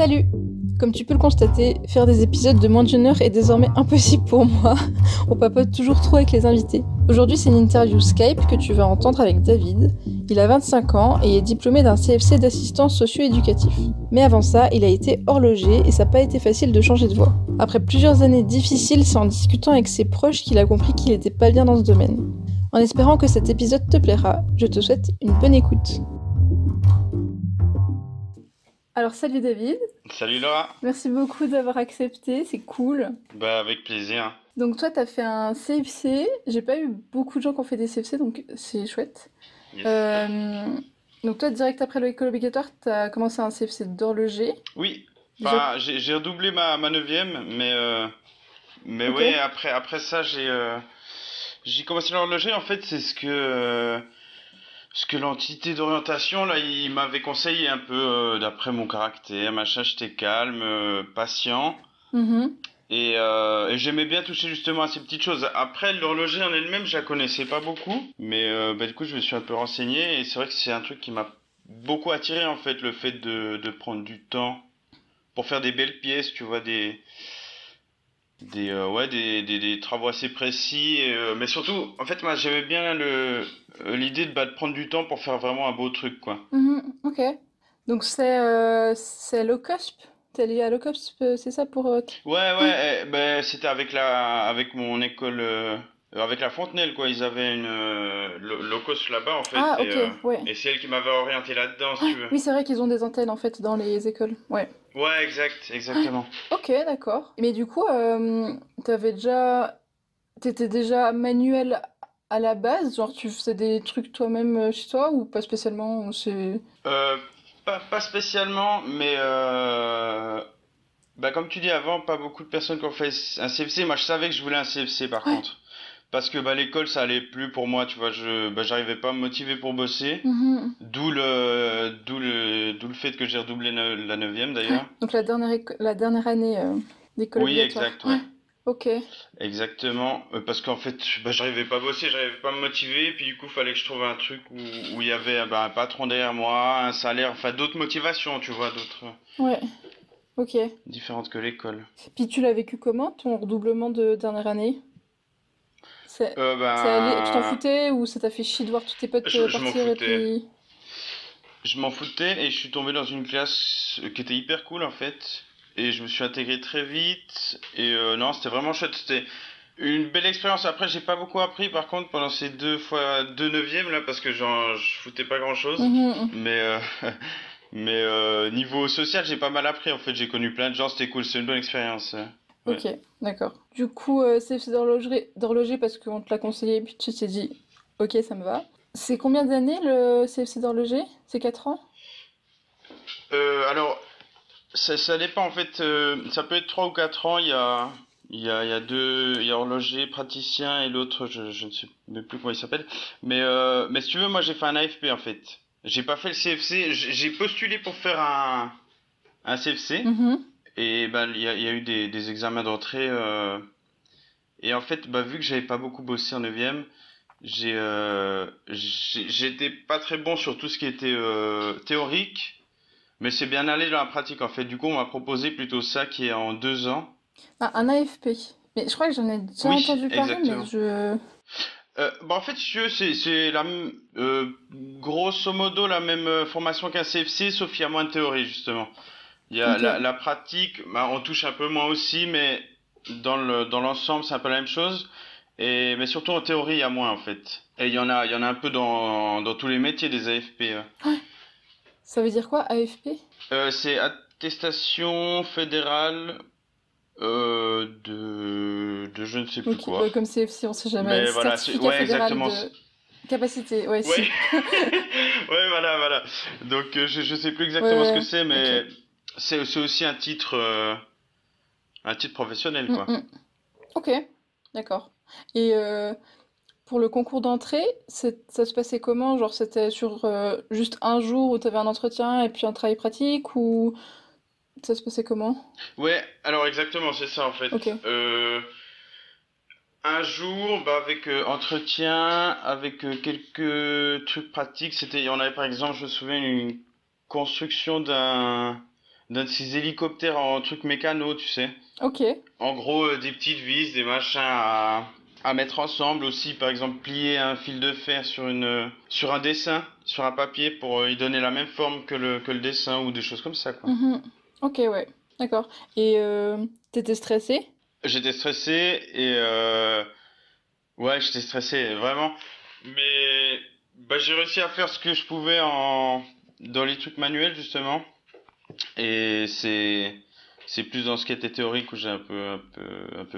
Salut! Comme tu peux le constater, faire des épisodes de moins d'une heure est désormais impossible pour moi. On papote toujours trop avec les invités. Aujourd'hui, c'est une interview Skype que tu vas entendre avec David. Il a 25 ans et est diplômé d'un CFC d'assistance socio-éducatif. Mais avant ça, il a été horloger et ça n'a pas été facile de changer de voie. Après plusieurs années difficiles, c'est en discutant avec ses proches qu'il a compris qu'il était pas bien dans ce domaine. En espérant que cet épisode te plaira, je te souhaite une bonne écoute. Alors salut David. Salut Laura. Merci beaucoup d'avoir accepté, c'est cool. Bah avec plaisir. Donc toi, t'as fait un CFC. J'ai pas eu beaucoup de gens qui ont fait des CFC, donc c'est chouette. Yes. Donc toi, direct après l'école obligatoire, t'as commencé un CFC d'horloger. Oui. Déjà- Enfin, j'ai redoublé ma neuvième, mais Ok. ouais, après ça, j'ai commencé l'horloger. En fait, c'est ce que l'entité d'orientation là, il m'avait conseillé un peu d'après mon caractère, machin. J'étais calme, patient. Mhm. Et j'aimais bien toucher justement à ces petites choses. Après, l'horloger en elle-même, je la connaissais pas beaucoup, mais bah, du coup, je me suis un peu renseigné et c'est vrai que c'est un truc qui m'a beaucoup attiré en fait, le fait de prendre du temps pour faire des belles pièces, tu vois, ouais, des travaux assez précis, mais surtout, en fait, moi, j'aimais bien l'idée de prendre du temps pour faire vraiment un beau truc, quoi. Mhm. Ok. Donc c'est l'OCOSP. T'es lié à l'OCOSP, c'est ça pour... Ouais. Ouais, ben c'était avec mon école, avec la Fontenelle quoi. Ils avaient une locos là-bas en fait, Ah, ok, ouais. et c'est elle qui m'avait orienté là-dedans, si tu veux. Oui, c'est vrai qu'ils ont des antennes en fait dans les écoles. Ouais. Ouais, exact, exactement. Ok, d'accord. Mais du coup, t'étais déjà manuel à la base, genre tu faisais des trucs toi-même chez toi ou pas spécialement, c'est... Euh, pas spécialement, mais bah comme tu dis avant, pas beaucoup de personnes qui ont fait un CFC. Moi, je savais que je voulais un CFC par Ouais. contre, parce que bah l'école ça allait plus pour moi, tu vois. J'arrivais pas à me motiver pour bosser. Mhm. D'où le fait que j'ai redoublé la neuvième Ouais. d'ailleurs. Donc la dernière année d'école Oui, obligatoire. exact, Ouais. ouais. Ok. Exactement. Parce qu'en fait, bah, j'arrivais pas à bosser, j'arrivais pas à me motiver, puis du coup, fallait que je trouve un truc où il y avait bah, un patron derrière moi, un salaire, enfin d'autres motivations, tu vois, d'autres Ouais. Ok. différentes que l'école. Puis tu l'as vécu comment, ton redoublement de dernière année? C'est allé... Tu t'en Ben, foutais ou ça t'a fait chier de voir tous tes potes je m'en partir et foutais. puis... Je m'en foutais et je suis tombé dans une classe qui était hyper cool en fait. Et je me suis intégré très vite. Et non, c'était vraiment chouette. C'était une belle expérience. Après, j'ai pas beaucoup appris par contre pendant ces deux neuvièmes là parce que je foutais pas grand chose. Mhm. Mais niveau social, j'ai pas mal appris en fait. J'ai connu plein de gens, c'était cool. C'est une bonne expérience. Ouais. Ok, d'accord. Du coup, c'est d'horloger parce qu'on te l'a conseillé, puis tu t'es dit, ok, ça me va. C'est combien d'années le CFC d'horloger? C'est 4 ans? Alors, ça dépend en fait. Ça peut être 3 ou 4 ans. Il y a deux, il y a horloger, praticien et l'autre, je ne sais même plus comment il s'appelle. Mais si tu veux, moi j'ai fait un AFP en fait. J'ai pas fait le CFC. J'ai postulé pour faire un CFC Mhm. et ben il y a eu des examens d'entrée. Et en fait, bah, vu que j'avais pas beaucoup bossé en neuvième, j'étais pas très bon sur tout ce qui était théorique. Mais c'est bien allé dans la pratique en fait. Du coup, on m'a proposé plutôt ça qui est en 2 ans. Ah, un AFP. Mais je crois que j'en ai déjà Oui, entendu parler, mais exactement. je... Bah en fait, si tu veux, c'est grosso modo la même formation qu'un CFC, sauf qu'il y a moins de théorie justement. Il y a Ok. la pratique, bah, on touche un peu moins aussi, mais dans l'ensemble, c'est un peu la même chose. Mais surtout en théorie, il y a moins en fait. Et il y en a un peu dans tous les métiers des AFP. Ça veut dire quoi, AFP? C'est attestation fédérale de je ne sais plus Ok, quoi. bah comme CFC, on sait jamais. Mais voilà, Certificat ouais, fédéral exactement. de capacité, ouais, Ouais, si. ouais, voilà, voilà. Donc, je sais plus Ouais, exactement ce que ouais, c'est, ok. mais c'est aussi un titre professionnel, Mm, quoi. mm. Ok, d'accord. Et pour le concours d'entrée, ça se passait comment? Genre, c'était sur juste un jour où tu avais un entretien et puis un travail pratique ou ça se passait comment? Ouais, alors exactement, c'est ça en fait. Ok. Un jour, bah, avec entretien, avec quelques trucs pratiques, on avait par exemple, je me souviens, une construction d'un de ces hélicoptères en truc mécano, tu sais. Ok. En gros, des petites vis, des machins à mettre ensemble aussi, par exemple plier un fil de fer sur un dessin, sur un papier pour y donner la même forme que le dessin ou des choses comme ça, quoi. Mhm. Ok, ouais. D'accord. Et t'étais stressé? J'étais stressé et ouais, j'étais stressé, vraiment. Mais bah, j'ai réussi à faire ce que je pouvais dans les trucs manuels, justement. Et c'est plus dans ce qui était théorique où j'ai un peu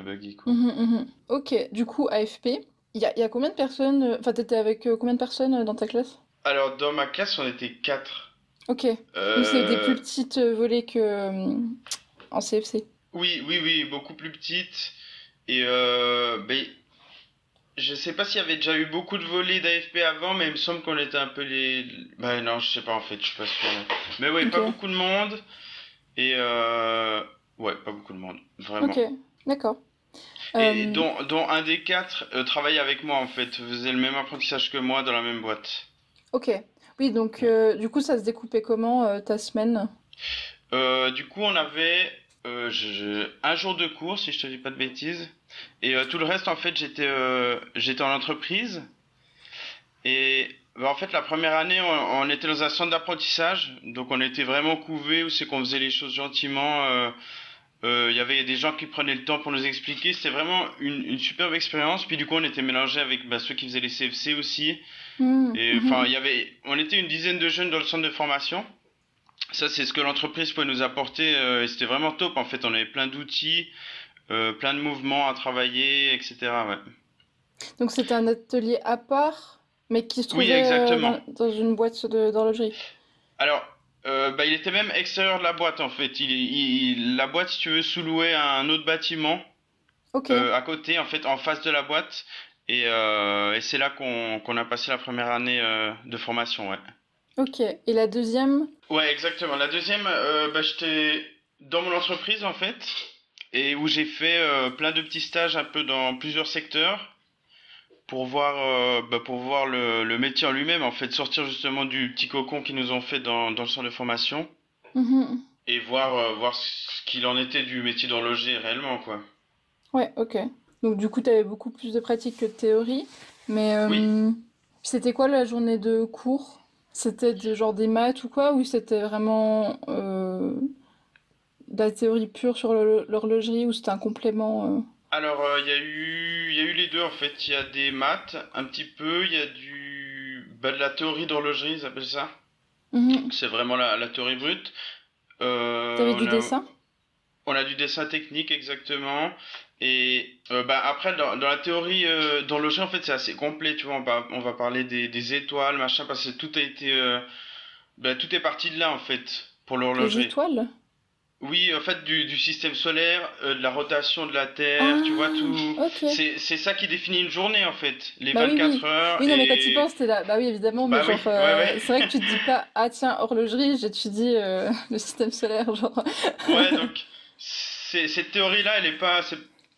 buggy, quoi. Mhm, mhm. Ok. Du coup, AFP, il y a combien de personnes? Enfin, t'étais avec combien de personnes dans ta classe? Alors, dans ma classe, on était quatre. Ok. Donc c'est des plus Euh, petites volets que en CFC. oui, beaucoup plus petite. Et ben, je sais pas s'il y avait déjà eu beaucoup de volets d'AFP avant, mais il me semble qu'on était un peu les. Bah non, je sais pas en fait, je suis pas sûr. Mais ouais, Ok. pas beaucoup de monde. Et ouais, pas beaucoup de monde, Ok. vraiment. D'accord. Et Euh, dont un des quatre travaillait avec moi en fait, faisait le même apprentissage que moi dans la même boîte. ok. Oui, donc Ouais. du coup, ça se découpait comment ta semaine? Du coup, on avait un jour de cours, si je te dis pas de bêtises. Et tout le reste, en fait, j'étais en entreprise. Et bah, en fait, la première année, on était dans un centre d'apprentissage. Donc, on était vraiment couvés, où c'est qu'on faisait les choses gentiment. Il y avait des gens qui prenaient le temps pour nous expliquer. C'était vraiment une superbe expérience. Puis, du coup, on était mélangés avec bah, ceux qui faisaient les CFC aussi. Hmm, Et enfin, mhm. on était une dizaine de jeunes dans le centre de formation. Ça, c'est ce que l'entreprise pouvait nous apporter, et c'était vraiment top. En fait, on avait plein d'outils, plein de mouvements à travailler, etc. Ouais. Donc c'était un atelier à part, mais qui se Oui, trouvait exactement. dans une boîte d'horlogerie. Alors, bah, il était même extérieur de la boîte, en fait. La boîte, si tu veux, sous-louait un autre bâtiment Ok, à côté, en fait, en face de la boîte. Et c'est là qu'on a passé la première année de formation, ouais. ok. Et la deuxième? Ouais, exactement. La deuxième, bah, j'étais dans mon entreprise, en fait, et où j'ai fait plein de petits stages un peu dans plusieurs secteurs pour voir le métier en lui-même, en fait, sortir justement du petit cocon qu'ils nous ont fait dans le centre de formation Mhm. et voir ce qu'il en était du métier d'horloger réellement, quoi. Ouais, ok. Donc du coup, tu avais beaucoup plus de pratique que de théorie. Mais Oui, c'était quoi la journée de cours? C'était genre des maths ou quoi? Ou c'était vraiment de la théorie pure sur l'horlogerie ou c'était un complément alors il y a eu les deux en fait. Il y a des maths, un petit peu, il y a de la théorie d'horlogerie, ils appellent ça. Mhm. C'est vraiment la théorie brute. T'avais On du a dessin? On a du dessin technique exactement. Et bah après dans la théorie d'horlogerie en fait c'est assez complet, tu vois, on va parler des étoiles machin parce que tout a été bah, tout est parti de là en fait pour Les l'horlogerie. étoiles? Oui, en fait du système solaire, de la rotation de la Terre, tu vois Ah, tout. ok. C'est ça qui définit une journée en fait, les Bah oui, 24 oui. heures Oui, non, mais quand tu y et penses, t'es là. Bah oui, évidemment, mais bah oui, genre, ouais. c'est vrai que tu te dis pas, ah tiens, horlogerie, j'étudie le système solaire, genre. Ouais, donc cette théorie-là, elle est pas,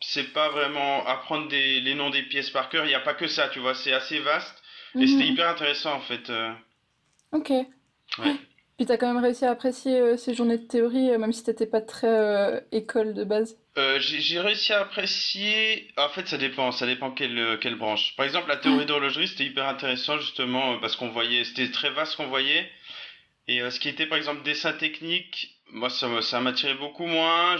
c'est pas vraiment apprendre les noms des pièces par cœur. Il n'y a pas que ça, tu vois. C'est assez vaste et c'était Mhm. hyper intéressant en fait. Ok. Ouais. Puis t'as quand même réussi à apprécier ces journées de théorie, même si t'étais pas très école de base. J'ai réussi à apprécier. En fait, ça dépend quelle branche. Par exemple, la théorie d'horlogerie, c'était hyper intéressant justement parce qu'on voyait, c'était très vaste ce qu'on voyait. Et ce qui était par exemple dessin technique, moi ça m'attirait beaucoup moins.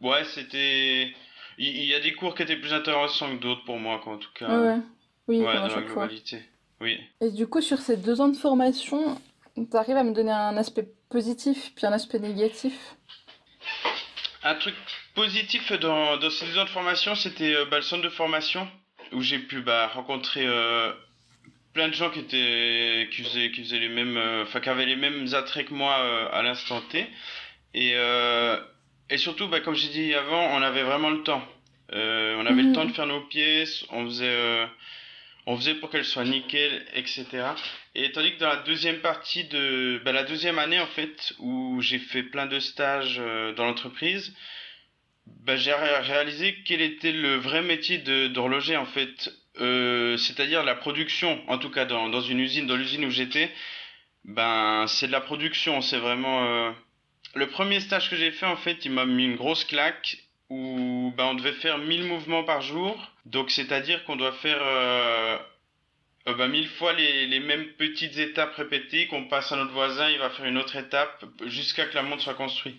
Ouais, c'était, il y a des cours qui étaient plus intéressants que d'autres pour moi, quoi, en tout Ouais, cas. ouais. Oui, comme Ouais, à dans la chaque fois. globalité. Oui. Et du coup, sur ces 2 ans de formation, t'arrives à me donner un aspect positif, puis un aspect négatif. Un truc positif dans ces 2 ans de formation, c'était bah, le centre de formation où j'ai pu bah, rencontrer plein de gens qui faisaient les mêmes, enfin qui avaient les mêmes attraits que moi à l'instant T. Et et surtout, bah, comme j'ai dit avant, on avait vraiment le temps. On avait le temps de Mhm. faire nos pièces, on faisait pour qu'elles soient nickel, etc. Et tandis que dans la deuxième partie bah, la deuxième année en fait, où j'ai fait plein de stages dans l'entreprise, bah, j'ai réalisé quel était le vrai métier d'horloger en fait. C'est-à-dire la production, en tout cas dans une usine, dans l'usine où j'étais, ben c'est de la production, c'est vraiment le premier stage que j'ai fait, en fait, il m'a mis une grosse claque où bah, on devait faire 1000 mouvements par jour. Donc, c'est-à-dire qu'on doit faire bah, 1000 fois les mêmes petites étapes répétées qu'on passe à notre voisin, il va faire une autre étape jusqu'à que la montre soit construite.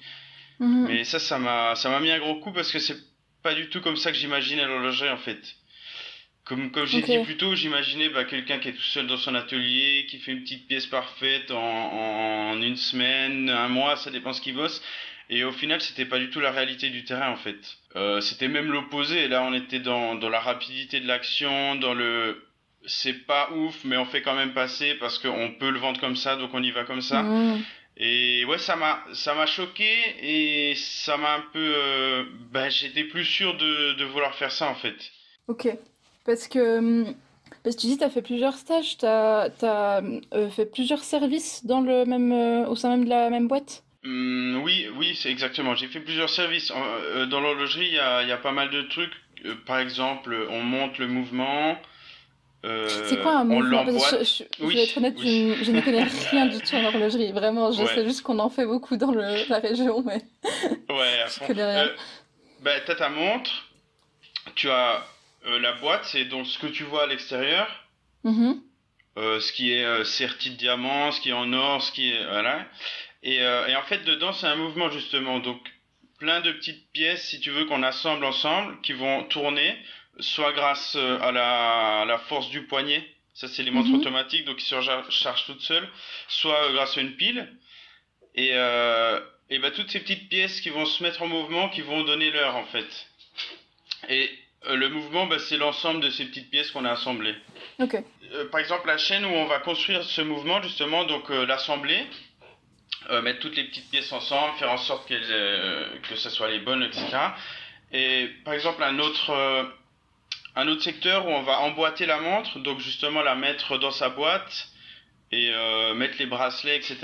Mhm. Mais ça m'a mis un gros coup parce que c'est pas du tout comme ça que j'imaginais l'horlogerie en fait. Comme j'ai Ok. dit plus tôt, j'imaginais bah, quelqu'un qui est tout seul dans son atelier, qui fait une petite pièce parfaite en une semaine, un mois, ça dépend ce qu'il bosse. Et au final, c'était pas du tout la réalité du terrain en fait. C'était même l'opposé. Là, on était dans la rapidité de l'action, dans le c'est pas ouf, mais on fait quand même passer parce qu'on peut le vendre comme ça, donc on y va comme ça. Mhm. Et ouais, ça m'a choqué et ça m'a un peu, bah, j'étais plus sûr de vouloir faire ça en fait. Ok. Parce que, parce que tu dis, tu as fait plusieurs stages, t'as fait plusieurs services dans le même, au sein même de la même boîte? Oui, oui, c'est exactement. J'ai fait plusieurs services. Dans l'horlogerie, il y a pas mal de trucs. Par exemple, on monte le mouvement, C'est quoi un on mouvement? Parce que l'emboîte. je vais Oui, être honnête, oui, je n'y connais rien du tout en horlogerie. Vraiment, je ouais, sais juste qu'on en fait beaucoup dans la région, mais ouais, à je fond. connais rien. Bah, t'as ta montre, tu as la boîte, c'est donc ce que tu vois à l'extérieur, Mhm, ce qui est serti de diamant, ce qui est en or, ce qui est voilà. Et en fait, dedans, c'est un mouvement justement. Donc, plein de petites pièces, si tu veux, qu'on assemble ensemble, qui vont tourner, soit grâce à la force du poignet. Ça, c'est les montres mhm. automatiques, donc qui se rechargent toutes seules. Soit grâce à une pile. Et bah, toutes ces petites pièces qui vont se mettre en mouvement, qui vont donner l'heure, en fait. Et le mouvement, bah, c'est l'ensemble de ces petites pièces qu'on a assemblées. Ok. Par exemple, la chaîne où on va construire ce mouvement, justement, donc l'assembler, mettre toutes les petites pièces ensemble, faire en sorte que ce soit les bonnes, etc. Et par exemple, un autre secteur où on va emboîter la montre, donc justement la mettre dans sa boîte et mettre les bracelets, etc.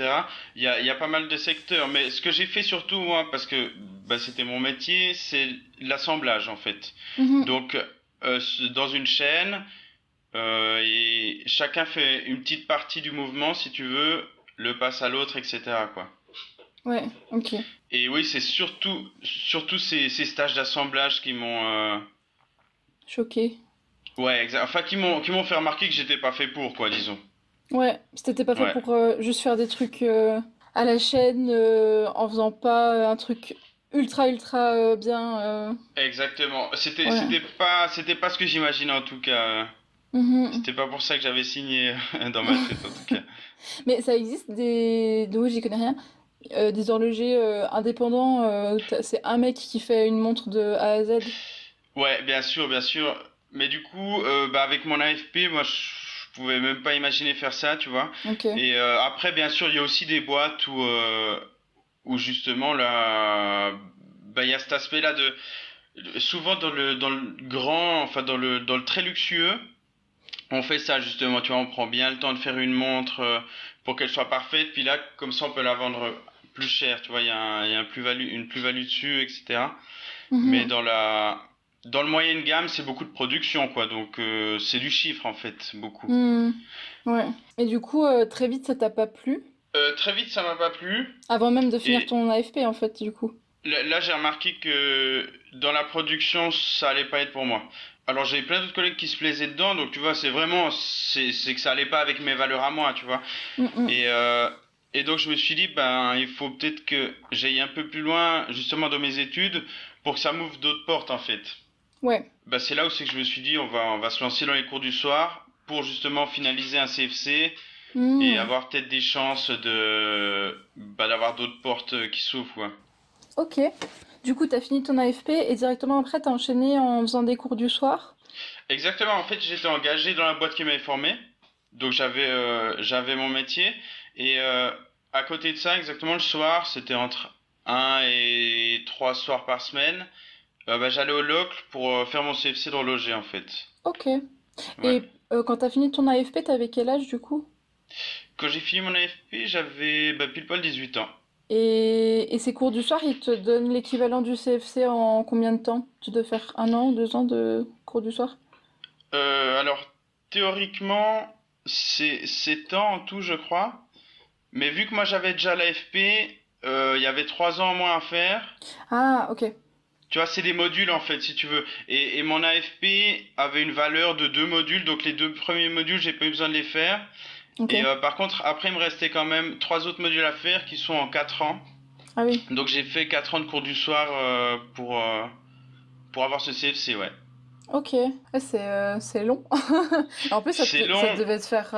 Il y a pas mal de secteurs, mais ce que j'ai fait surtout, moi, parce que bah, c'était mon métier, c'est l'assemblage en fait. Mhm. Donc, dans une chaîne, et chacun fait une petite partie du mouvement, si tu veux, le passe à l'autre, etc. quoi. Ouais, ok. Et oui, c'est surtout ces stages d'assemblage qui m'ont, Choqué. ouais, enfin qui m'ont fait remarquer que j'étais pas fait pour, quoi, disons. Ouais, c'était pas fait Ouais, pour juste faire des trucs à la chaîne en faisant pas un truc ultra bien. exactement. C'était, Ouais. c'était pas ce que j'imaginais en tout cas. Mhm. C'était pas pour ça que j'avais signé dans ma tête en tout cas. Mais ça existe des. Donc j'y connais rien. Des horlogers indépendants. C'est un mec qui fait une montre de A à Z. Ouais, bien sûr, bien sûr. Mais du coup, bah avec mon AFP, moi, je pouvais même pas imaginer faire ça, tu vois. Ok. Et après, bien sûr, il y a aussi des boîtes où justement là, bah il y a cet aspect-là souvent dans le grand, enfin dans le très luxueux, on fait ça justement, tu vois, on prend bien le temps de faire une montre pour qu'elle soit parfaite, puis là, comme ça, on peut la vendre plus cher, tu vois, il y a une plus-value dessus, etc. Mais Mhm. dans le moyenne gamme, c'est beaucoup de production, quoi, donc c'est du chiffre en fait, beaucoup. Mhm. Ouais. Et du coup, très vite, ça t'a pas plu? Très vite, ça m'a pas plu, Avant même de finir et ton AFP, en fait, du coup. là, j'ai remarqué que dans la production, ça allait pas être pour moi. Alors j'ai plein d'autres collègues qui se plaisaient dedans, donc tu vois, c'est que ça allait pas avec mes valeurs à moi, tu vois. Mhm. Et et donc je me suis dit ben il faut peut-être que j'aille un peu plus loin justement dans mes études pour que ça m'ouvre d'autres portes en fait. Ouais. Ben c'est là où c'est que je me suis dit on va se lancer dans les cours du soir pour justement finaliser un CFC et Mhm. avoir peut-être des chances d'avoir d'autres portes qui s'ouvrent quoi. Ok. Du coup, t'as fini ton AFP et directement après, t'as enchaîné en faisant des cours du soir? Exactement, en fait, j'étais engagé dans la boîte qui m'avait formé. Donc j'avais mon métier et à côté de ça, exactement le soir, c'était entre un et 3 soirs par semaine. Bah, j'allais au local pour faire mon CFC d'horloger en fait. Ok. Ouais. Et quand t'as fini ton AFP, t'avais quel âge du coup? Quand j'ai fini mon AFP, j'avais bah, pile poil 18 ans. Et ces cours du soir, ils te donnent l'équivalent du CFC en combien de temps? Tu dois faire 1 an, 2 ans de cours du soir? Alors théoriquement, c'est 7 ans en tout, je crois. Mais vu que moi j'avais déjà l'AFP, il y avait 3 ans en moins à faire. Ah, ok. Tu vois, c'est des modules en fait, si tu veux. Et mon AFP avait une valeur de 2 modules, donc les 2 premiers modules, j'ai pas eu besoin de les faire. Ok. Et par contre, après, il me restait quand même 3 autres modules à faire qui sont en 4 ans. Ah oui. Donc j'ai fait 4 ans de cours du soir pour avoir ce CFC, ouais. Ok. Ouais, c'est long. En plus, C'est ça long. devait te faire.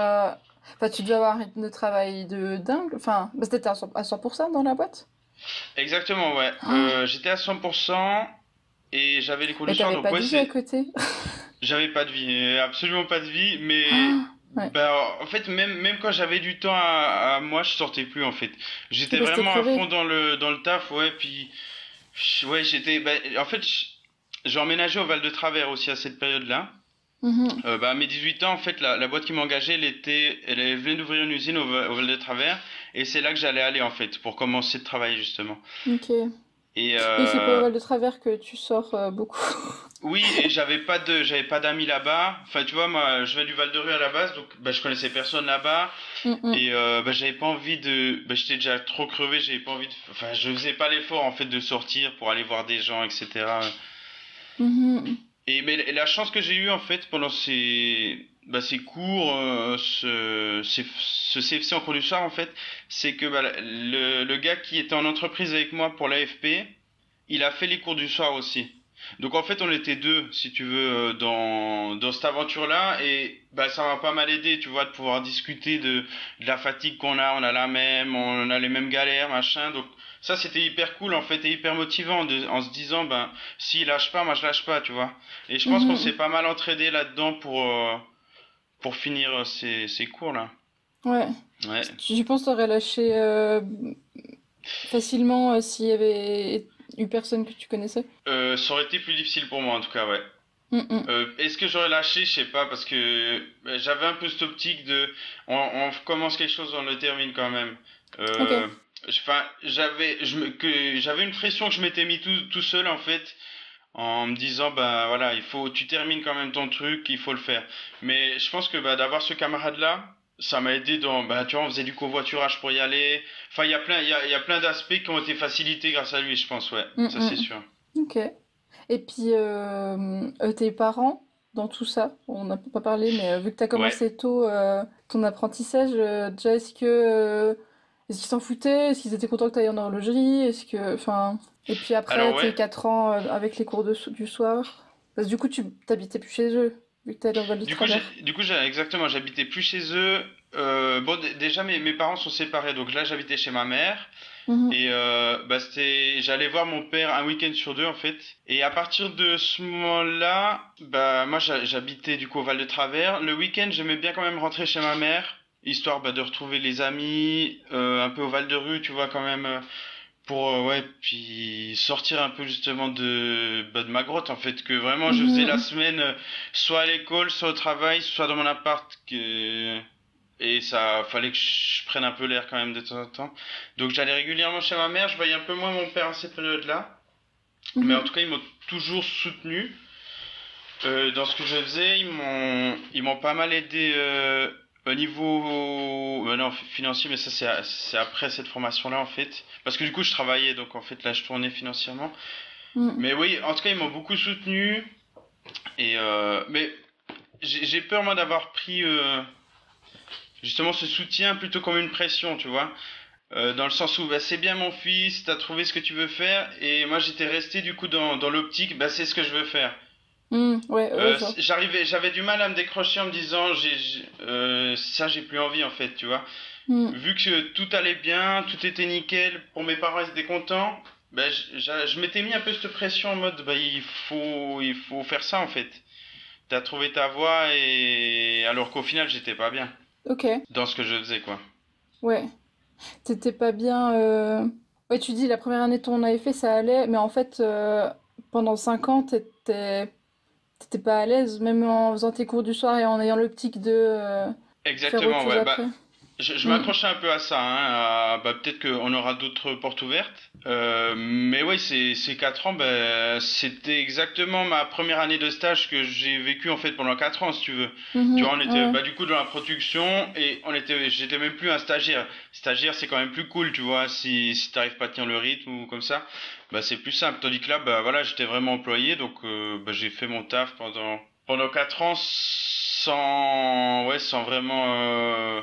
Enfin, tu devais avoir un rythme de travail de dingue. Enfin, bah, c'était à 100% dans la boîte. Exactement, ouais. Ah, J'étais à 100% et j'avais les cours du mais soir, t'avais donc pas ouais, de vie à c'est. côté. J'avais pas de vie, absolument pas de vie, mais Ah, ouais. bah en fait même quand j'avais du temps à moi, je sortais plus en fait. Oui, J'étais parce que t'es vraiment à crevé. fond dans le taf, ouais, puis ouais, j'étais bah, en fait j'ai emménagé au Val de Travers aussi à cette période-là. Mhm. Bah à mes 18 ans en fait la boîte qui m'engageait elle venait d'ouvrir une usine au Val de Travers et c'est là que j'allais aller en fait pour commencer de travailler justement. Ok. Et Oui, c'est pas au Val de Travers que tu sors beaucoup. oui, et j'avais pas d'amis là-bas. Enfin, tu vois, moi, je viens du Val-de-Rue à la base, donc bah, je connaissais personne là-bas. Mhm. Et bah, j'avais pas envie de. Bah, j'étais déjà trop crevé, j'avais pas envie de. Enfin, je faisais pas l'effort en fait de sortir pour aller voir des gens, etc. Mhm. Et mais la chance que j'ai eue en fait pendant ces cours, ce CFC en cours du soir en fait, c'est que bah, le gars qui était en entreprise avec moi pour l'AFP, il a fait les cours du soir aussi. Donc en fait on était deux, si tu veux, dans cette aventure-là, et bah ça m'a pas mal aidé, tu vois, de pouvoir discuter de la fatigue qu'on a, on a la même, on a les mêmes galères, machin. Donc ça c'était hyper cool en fait et hyper motivant en se disant ben s'il lâche pas, moi je lâche pas, tu vois. Et je pense qu'on s'est Mhm. pas mal entraidé là-dedans pour finir ces cours là. Ouais. Ouais. Je pense que t'aurais lâché facilement s'il y avait eu personne que tu connaissais. Ça aurait été plus difficile pour moi en tout cas, ouais. Mhm. Est-ce que j'aurais lâché? Je sais pas, parce que j'avais un peu cette optique de on commence quelque chose, on le termine quand même. Ok. Euh, enfin, j'avais une pression que je m'étais mis tout seul en fait, en me disant ben voilà, tu termines quand même ton truc, il faut le faire. Mais je pense que bah, d'avoir ce camarade là, ça m'a aidé dans bah tu vois, on faisait du covoiturage pour y aller. Enfin, il y a plein d'aspects qui ont été facilités grâce à lui, je pense, ouais, ça c'est Mhm. sûr. Ok. Et puis, tes parents, dans tout ça, on n'a pas parlé, mais vu que tu as Ouais. commencé tôt ton apprentissage, déjà, est-ce qu'ils s'en foutaient? Est-ce qu'ils étaient contents que tu ailles en horlogerie? Est-ce que, enfin, et puis après, Alors tes ouais. 4 ans avec les cours du soir, parce que du coup, tu t'habitais plus chez eux, vu que t'allais au Val de Travers. Exactement, j'habitais plus chez eux. Bon, déjà, mes parents sont séparés, donc là, j'habitais chez ma mère. Mhm. Et bah, j'allais voir mon père un week-end sur deux, en fait. Et à partir de ce moment-là, bah, moi, j'habitais du coup au Val de Travers. Le week-end, j'aimais bien quand même rentrer chez ma mère, histoire bah, de retrouver les amis, un peu au Val de Rue, tu vois, quand même. Pour ouais puis sortir un peu justement de ma grotte en fait que vraiment je faisais la Mhm. semaine soit à l'école soit au travail soit dans mon appart et ça fallait que je prenne un peu l'air quand même de temps en temps donc j'allais régulièrement chez ma mère, je voyais un peu moins mon père à cette période là mais en Mhm. tout cas ils m'ont toujours soutenu dans ce que je faisais, ils m'ont pas mal aidé au niveau non, financier, mais ça c'est après cette formation-là en fait. Parce que du coup je travaillais, donc en fait là je tournais financièrement. Mhm. Mais oui, en tout cas ils m'ont beaucoup soutenu. Et mais j'ai peur moi d'avoir pris justement ce soutien plutôt comme une pression, tu vois. Dans le sens où bah, c'est bien mon fils, t'as trouvé ce que tu veux faire, et moi j'étais resté du coup dans l'optique, bah c'est ce que je veux faire. Mhm. Ouais, ouais, je vois. J'avais du mal à me décrocher en me disant, ça j'ai plus envie en fait, tu vois. Mhm. Vu que tout allait bien, tout était nickel, pour mes parents ils étaient contents, ben je m'étais mis un peu cette pression en mode, bah il faut faire ça en fait. T'as trouvé ta voie et alors qu'au final j'étais pas bien Ok, dans ce que je faisais quoi. ouais. T'étais pas bien. Ouais, tu dis la première année de ton AFP ça allait, mais en fait, pendant 5 ans, t'étais pas à l'aise, même en faisant tes cours du soir et en ayant l'optique de faire autre Exactement, chose ouais, bah après. Je Mm. m'accrochais un peu à ça, hein, bah, peut-être qu'on aura d'autres portes ouvertes. Mais ouais, ces 4 ans, bah, c'était exactement ma première année de stage que j'ai vécu en fait pendant 4 ans, si tu veux. Tu vois, Mhm. on était Ouais. bah, du coup dans la production et j'étais même plus un stagiaire. Stagiaire, c'est quand même plus cool, tu vois, si t'arrives pas à tenir le rythme ou comme ça, bah c'est plus simple. Tandis que là, bah voilà, j'étais vraiment employé, donc bah, j'ai fait mon taf pendant 4 ans sans vraiment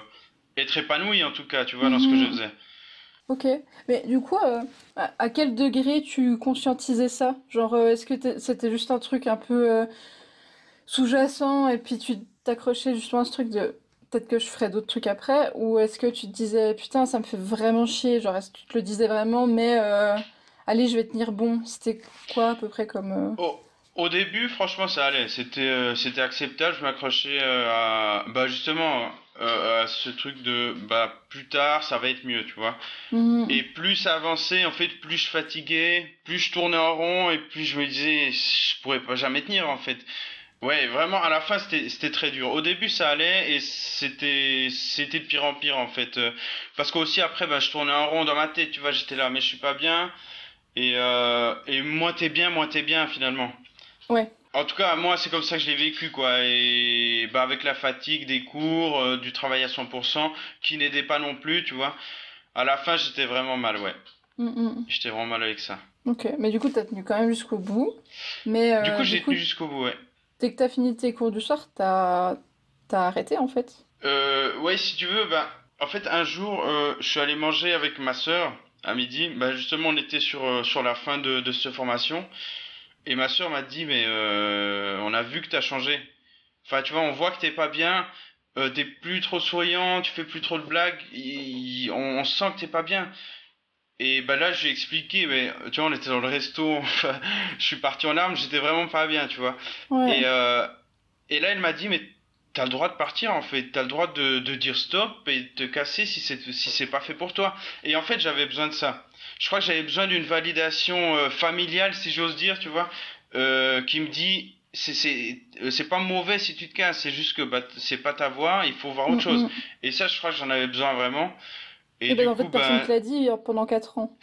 être épanoui en tout cas, tu vois, dans ce que je Mhm. faisais. Ok. Mais du coup, à quel degré tu conscientisais ça? Genre, est-ce que c'était juste un truc un peu sous-jacent et puis tu t'accrochais justement à ce truc de peut-être que je ferai d'autres trucs après? Ou est-ce que tu te disais putain, ça me fait vraiment chier? Genre, est-ce que tu te le disais vraiment, mais allez, je vais tenir bon? C'était quoi à peu près comme. Au, au début, franchement, ça allait. C'était acceptable. Je m'accrochais bah justement à ce truc de bah plus tard, ça va être mieux, tu vois. Et Mhm. plus ça avançait, en fait, plus je fatiguais, plus je tournais en rond et plus je me disais je pourrais pas jamais tenir en fait. Ouais, vraiment, à la fin, c'était très dur. Au début, ça allait et c'était de pire en pire, en fait. Parce qu'aussi, après, bah, je tournais en rond dans ma tête, tu vois, j'étais là, mais je suis pas bien. Et moins t'es bien, finalement. Ouais. En tout cas, moi, c'est comme ça que je l'ai vécu, quoi. Et bah, avec la fatigue des cours, du travail à 100%, qui n'aidait pas non plus, tu vois. À la fin, j'étais vraiment mal, ouais. Mhm. J'étais vraiment mal avec ça. Ok. Mais du coup, t'as tenu quand même jusqu'au bout. Mais Du coup, du j'ai coup, tenu jusqu'au bout, ouais. dès que t'as fini tes cours du soir, t'as arrêté en fait. Ouais, si tu veux, bah, en fait, un jour, je suis allé manger avec ma sœur à midi. Bah, justement, on était sur la fin de cette formation. Et ma sœur m'a dit, mais on a vu que t'as changé. Enfin, tu vois, on voit que t'es pas bien. T'es plus trop souriant, tu fais plus trop de blagues. On sent que t'es pas bien. Et bah là, j'ai expliqué, mais tu vois, on était dans le resto. Enfin, je suis parti en larmes, j'étais vraiment pas bien, tu vois. Et, Ouais. euh, et là, elle m'a dit, mais t'as le droit de partir en fait, t'as le droit de dire stop et de te casser si c'est pas fait pour toi. Et en fait, j'avais besoin de ça. Je crois que j'avais besoin d'une validation familiale, si j'ose dire, tu vois, qui me dit c'est pas mauvais si tu te casses, c'est juste que bah, c'est pas ta voix, il faut voir autre chose. Mhm. Et ça, je crois que j'en avais besoin vraiment. Et Et ben du en coup, fait, personne ben te l'a dit pendant 4 ans.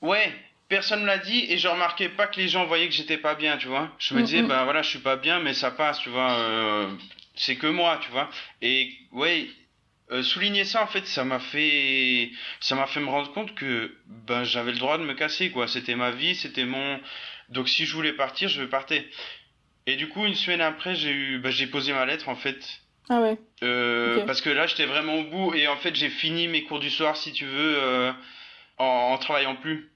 ouais, personne me l'a dit et je remarquais pas que les gens voyaient que j'étais pas bien, tu vois. Je me disais, Mhm. ben voilà, je suis pas bien, mais ça passe, tu vois. C'est que moi, tu vois. Et ouais, souligner ça, en fait, ça m'a fait me rendre compte que ben j'avais le droit de me casser, quoi. C'était ma vie, c'était mon. Donc si je voulais partir, je partais. Et du coup, une semaine après, j'ai posé ma lettre, en fait. Ah ouais, ok. Parce que là, j'étais vraiment au bout et en fait, j'ai fini mes cours du soir, si tu veux, en travaillant plus.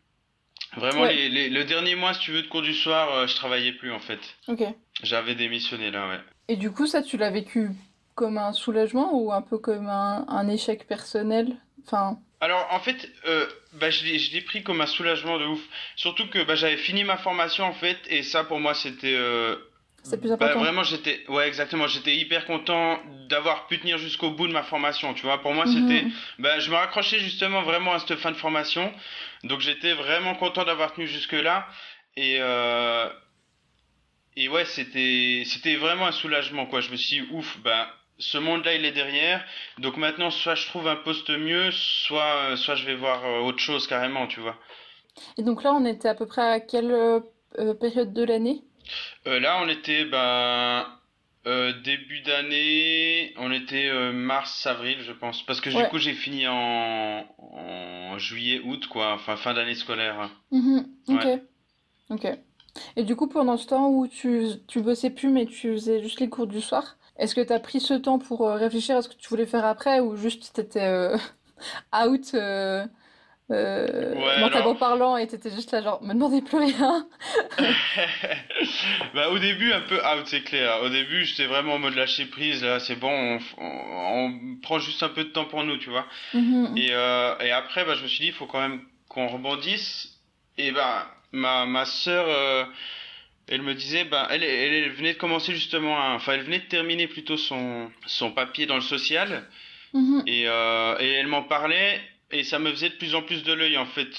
Vraiment, Ouais, le dernier mois, si tu veux, de cours du soir, je travaillais plus en fait. ok. J'avais démissionné là, ouais. Et du coup, ça, tu l'as vécu comme un soulagement ou un peu comme un échec personnel? Enfin, Alors en fait, bah, je l'ai pris comme un soulagement de ouf. Surtout que bah, j'avais fini ma formation en fait, et ça pour moi c'était. c'est le plus Bah, important. vraiment, ouais, exactement, j'étais hyper content d'avoir pu tenir jusqu'au bout de ma formation, tu vois. Pour moi, c'était. Mhm. Bah, je me raccrochais justement vraiment à cette fin de formation. Donc j'étais vraiment content d'avoir tenu jusque-là. Et, euh, Et ouais, c'était vraiment un soulagement quoi. Je me suis dit, ouf, ben ce monde-là il est derrière. Donc maintenant soit je trouve un poste mieux, soit je vais voir autre chose carrément, tu vois. Et donc là, on était à peu près à quelle période de l'année? Là on était début d'année, on était mars avril je pense parce que du Ouais. coup j'ai fini en juillet août quoi, enfin fin d'année scolaire. Mhm. Ok, Ouais. ok. Et du coup, pendant ce temps où tu bossais plus, mais tu faisais juste les cours du soir, est-ce que t'as pris ce temps pour réfléchir à ce que tu voulais faire après ou juste t'étais out Ouais, mentalement alors parlant et t'étais juste là genre me demandez plus rien? Bah, au début, un peu out, c'est clair. Au début, j'étais vraiment en mode lâcher prise, là, c'est bon, on prend juste un peu de temps pour nous, tu vois. Mhm. Et après, bah, je me suis dit, il faut quand même qu'on rebondisse. Et bah, ma sœur, elle me disait, bah, elle venait de commencer justement, enfin, elle venait de terminer plutôt son papier dans le social. Mhm. Et elle m'en parlait, et ça me faisait de plus en plus de l'œil, en fait,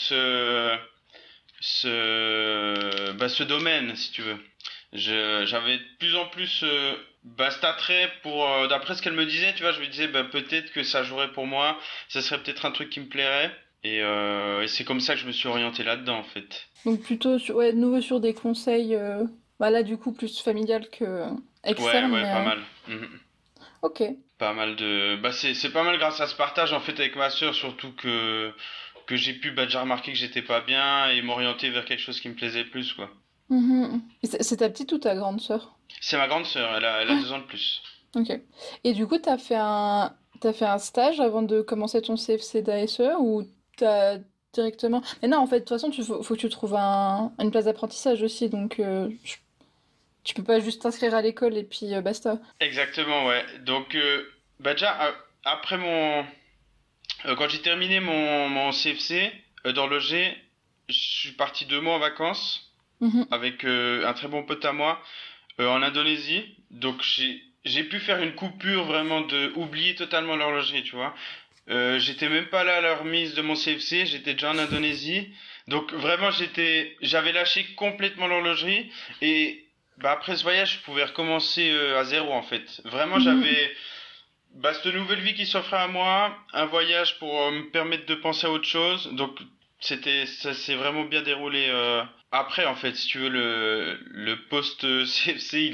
ce domaine, si tu veux. J'avais de plus en plus cet attrait pour, d'après ce qu'elle me disait, tu vois, je me disais bah, peut-être que ça jouerait pour moi, ça serait peut-être un truc qui me plairait. Et c'est comme ça que je me suis orienté là-dedans en fait. Donc plutôt de nouveau sur des conseils, bah là du coup plus familial que Ouais, externe, ouais, mais pas mal. Mhm. ok. Pas mal de. Bah, c'est pas mal grâce à ce partage en fait avec ma sœur, surtout que j'ai pu bah, déjà remarquer que j'étais pas bien et m'orienter vers quelque chose qui me plaisait plus, quoi. Mhm. Et c'est ta petite ou ta grande sœur? C'est ma grande sœur, elle a 2 ans de plus. Ok. Et du coup, t'as fait un stage avant de commencer ton CFC d'ASE ou t'as directement... Mais non, en fait, de toute façon, faut que tu trouves une place d'apprentissage aussi, donc tu peux pas juste t'inscrire à l'école et puis basta. Exactement, ouais. Donc, bah déjà, après quand j'ai terminé mon CFC d'horloger, je suis parti 2 mois en vacances Mhm. avec un très bon pote à moi en Indonésie. Donc, j'ai pu faire une coupure vraiment de oublier totalement l'horlogerie, tu vois. J'étais même pas là à la remise de mon CFC, j'étais déjà en Indonésie. Donc vraiment j'avais lâché complètement l'horlogerie et bah après ce voyage je pouvais recommencer à zéro en fait. Vraiment Mhm. j'avais bah cette nouvelle vie qui s'offrait à moi, un voyage pour me permettre de penser à autre chose. Donc ça s'est vraiment bien déroulé après en fait si tu veux le post CFC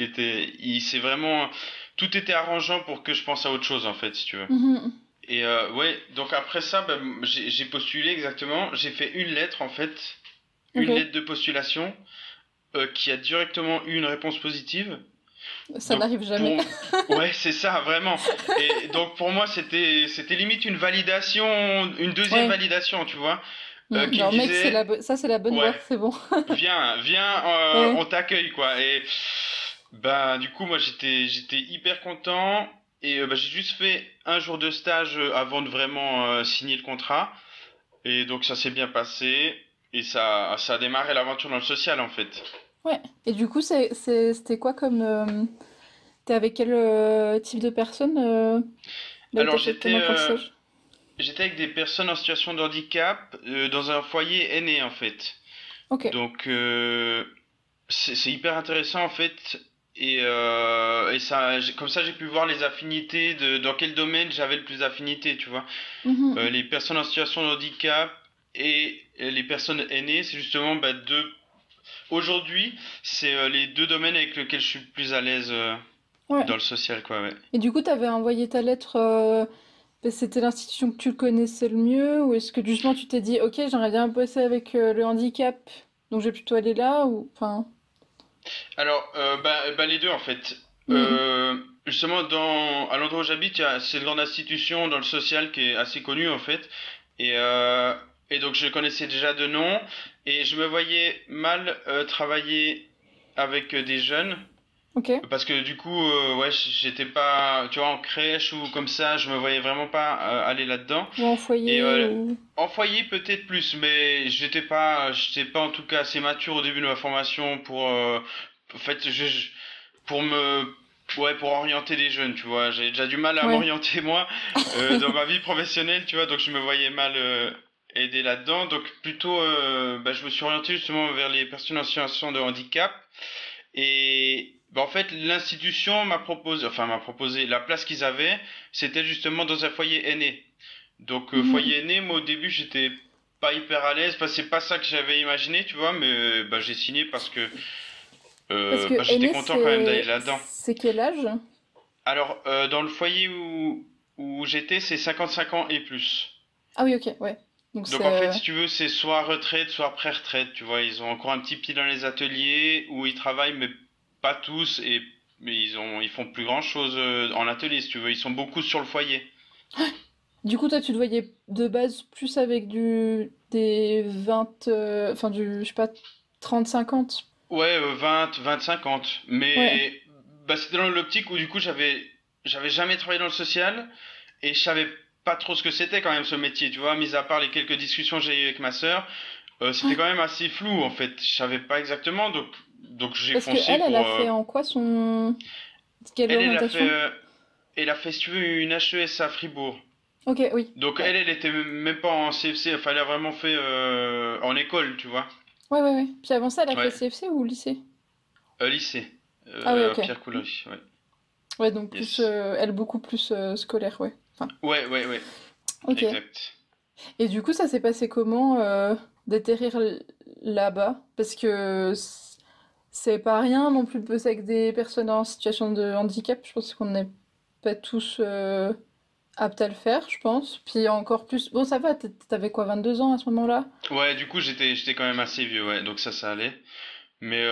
il s'est vraiment tout était arrangeant pour que je pense à autre chose en fait si tu veux. Mhm. Et ouais, donc après ça, bah, j'ai postulé exactement. J'ai fait une lettre en fait, Ok. une lettre de postulation qui a directement eu une réponse positive. Ça Donc n'arrive jamais. pour, ouais, c'est ça vraiment. Et donc pour moi, c'était limite une validation, une deuxième Ouais. validation, tu vois, qui me Genre, mec, disait, ça, c'est la bonne ouais, voie, c'est bon. viens, Ouais. on t'accueille quoi. Et bah du coup moi j'étais hyper content et bah, j'ai juste fait un jour de stage avant de vraiment signer le contrat et donc ça s'est bien passé et ça a démarré l'aventure dans le social en fait. Ouais. Et du coup, c'était quoi comme... t'es avec quel type de personne là où Alors t'as fait ton apprentissage? j'étais avec des personnes en situation de handicap dans un foyer aîné en fait. Ok. Donc c'est hyper intéressant en fait et ça comme ça j'ai pu voir les affinités de dans quel domaine j'avais le plus d'affinité tu vois. Mhm. Les personnes en situation de handicap et les personnes aînées, c'est justement bah, deux. Aujourd'hui, c'est les deux domaines avec lesquels je suis le plus à l'aise Ouais. dans le social, quoi, ouais. Et du coup, t'avais envoyé ta lettre, parce que c'était l'institution que tu connaissais le mieux, ou est-ce que justement tu t'es dit, ok, j'aimerais bien bosser avec le handicap, donc je vais plutôt aller là, ou enfin. Alors, bah, les deux en fait. Hmm. Justement, à l'endroit où j'habite, c'est une grande institution dans le social qui est assez connue en fait. Et, euh, et donc, je connaissais déjà de nom et je me voyais mal travailler avec des jeunes. Ok. Parce que du coup, ouais, j'étais pas, tu vois, en crèche ou comme ça, je me voyais vraiment pas aller là-dedans. Ou en Et foyer, ou. en foyer peut-être plus, mais j'étais pas en tout cas assez mature au début de ma formation pour, en fait, pour ouais, pour orienter des jeunes, tu vois. J'ai déjà du mal à Ouais. m'orienter moi dans ma vie professionnelle, tu vois, donc je me voyais mal aider là-dedans. Donc plutôt, bah, je me suis orienté justement vers les personnes en situation de handicap. Et bah, en fait, l'institution m'a proposé la place qu'ils avaient, c'était justement dans un foyer aîné. Donc Mhm. foyer aîné, moi au début j'étais pas hyper à l'aise, parce que c'est pas ça que j'avais imaginé, tu vois, mais bah, j'ai signé parce que Parce que bah, j'étais aîné, content quand même d'aller là-dedans. c'est quel âge? Alors dans le foyer où j'étais, c'est 55 ans et plus. Ah oui, ok, ouais. Donc Donc c'est. en fait, si tu veux, c'est soit retraite, soit pré-retraite, tu vois, ils ont encore un petit pied dans les ateliers où ils travaillent, mais pas tous, et mais ils font plus grand-chose en atelier, si tu veux, ils sont beaucoup sur le foyer. Du coup, toi, tu te voyais de base plus avec des 20, enfin du, je sais pas, 30-50. Ouais, 20, 50. Ouais. Mais bah, c'était dans l'optique où du coup j'avais jamais travaillé dans le social et je savais pas trop ce que c'était quand même ce métier, tu vois, mis à part les quelques discussions que j'ai eues avec ma sœur, c'était quand même assez flou en fait. Je savais pas exactement, donc j'ai Parce que foncé elle pour. a fait en quoi son... Quelle orientation? Elle a fait si tu veux une HES à Fribourg. Ok, oui. Donc Ouais. elle était même pas en CFC, enfin elle a vraiment fait en école, tu vois. Ouais, ouais, ouais. Puis avant ça, elle a fait Ouais. CFC ou lycée? Lycée, Ah ouais, ok. Pierre Coulry, ouais. Ouais, donc plus, Yes. elle beaucoup plus scolaire, ouais. Enfin, Ouais, ouais, ouais, ok. exact. Et du coup, ça s'est passé comment d'atterrir là-bas? Parce que c'est pas rien non plus de bosser avec des personnes en situation de handicap. Je pense qu'on n'est pas tous aptes à le faire, je pense. Puis encore plus. Bon, ça va, t'avais quoi, 22 ans à ce moment-là? Ouais, du coup, j'étais quand même assez vieux, ouais, donc ça allait. Mais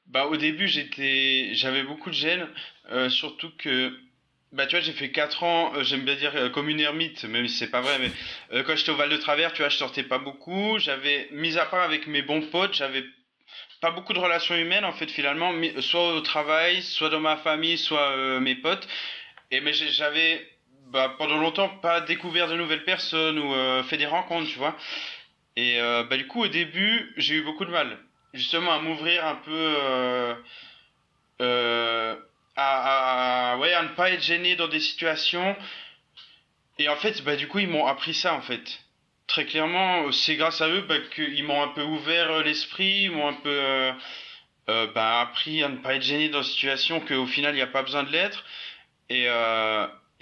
bah au début, j'avais beaucoup de gêne, surtout que bah tu vois, j'ai fait 4 ans, j'aime bien dire comme une ermite, même si c'est pas vrai, mais quand j'étais au Val de Travers, tu vois, je sortais pas beaucoup, j'avais mis à part avec mes bons potes, j'avais pas beaucoup de relations humaines en fait finalement, soit au travail, soit dans ma famille, soit mes potes. Et mais j'avais bah pendant longtemps pas découvert de nouvelles personnes ou fait des rencontres, tu vois. Et bah du coup au début j'ai eu beaucoup de mal justement à m'ouvrir un peu euh, ouais à ne pas être gêné dans des situations. Et en fait bah du coup ils m'ont appris ça en fait. Très clairement c'est grâce à eux bah, qu'ils m'ont un peu ouvert l'esprit, ils m'ont un peu bah, appris à ne pas être gêné dans des situations qu'au final il n'y a pas besoin de l'être. Et,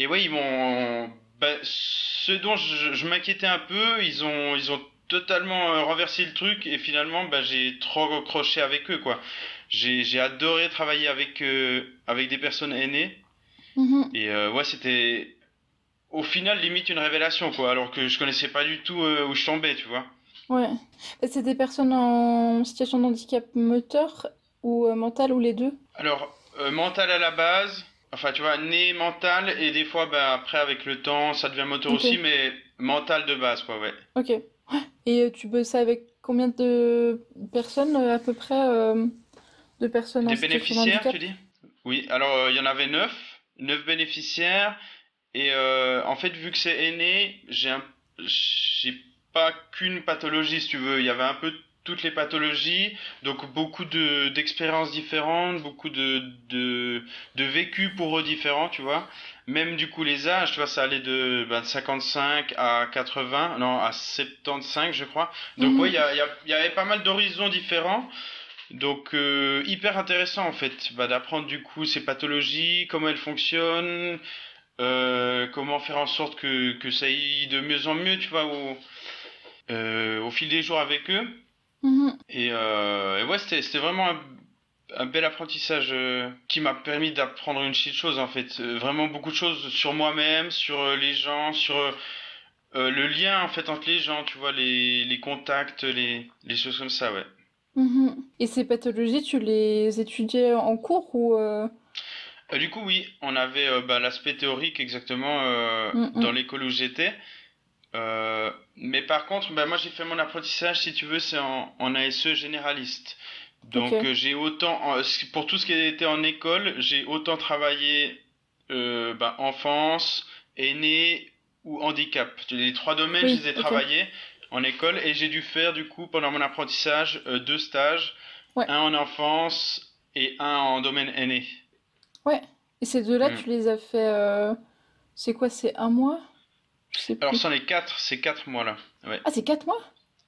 ouais, ils m'ont. Bah, ce dont je m'inquiétais un peu, ils ont totalement renversé le truc et finalement, bah, j'ai trop accroché avec eux, quoi. J'ai adoré travailler avec des personnes aînées Mhm. et ouais, c'était au final limite une révélation, quoi, alors que je connaissais pas du tout où je tombais, tu vois. Ouais. Et c'est des personnes en situation de handicap moteur ou mental ou les deux? Alors, mental à la base, enfin, tu vois, né mental et des fois, bah, après, avec le temps, ça devient moteur Ok, aussi, mais mental de base, quoi, ouais. ok. Et tu bosses avec combien de personnes à peu près de personnes en Des situation de bénéficiaires, tu handicap? dis? Oui, alors il y en avait 9 bénéficiaires, et en fait, vu que c'est aîné, j'ai pas qu'une pathologie, si tu veux. Il y avait un peu toutes les pathologies, donc beaucoup d'expériences différentes, beaucoup de vécus pour eux différents, tu vois. Même du coup les âges, tu vois, ça allait de 55 à 80, non, à 75, je crois. Donc ouais, Mhm. il y avait pas mal d'horizons différents. Donc hyper intéressant en fait bah, d'apprendre du coup ces pathologies, comment elles fonctionnent, comment faire en sorte que ça aille de mieux en mieux, tu vois, au fil des jours avec eux. Mhm. Et ouais, c'était vraiment un bel apprentissage qui m'a permis d'apprendre une shit chose en fait. Vraiment beaucoup de choses sur moi-même, sur les gens, sur le lien en fait entre les gens, tu vois, les contacts, les choses comme ça, ouais. Mhm. Et ces pathologies, tu les étudiais en cours ou Du coup, oui, on avait bah, l'aspect théorique exactement dans Mhm. l'école où j'étais. Mais par contre, bah, moi j'ai fait mon apprentissage, si tu veux, c'est en ASE généraliste. Ok, Donc j'ai pour tout ce qui était en école, j'ai autant travaillé bah, enfance, aîné ou handicap. Les trois domaines, je oui, les ai ok. travaillés en école et j'ai dû faire du coup pendant mon apprentissage deux stages, Ouais, un en enfance et un en domaine aîné. ouais. Et ces deux-là, Hmm. tu les as fait, c'est quoi, c'est un mois? Je sais Alors, plus. c'en est 4, c'est 4 mois là. Ouais, Ah, c'est 4 mois?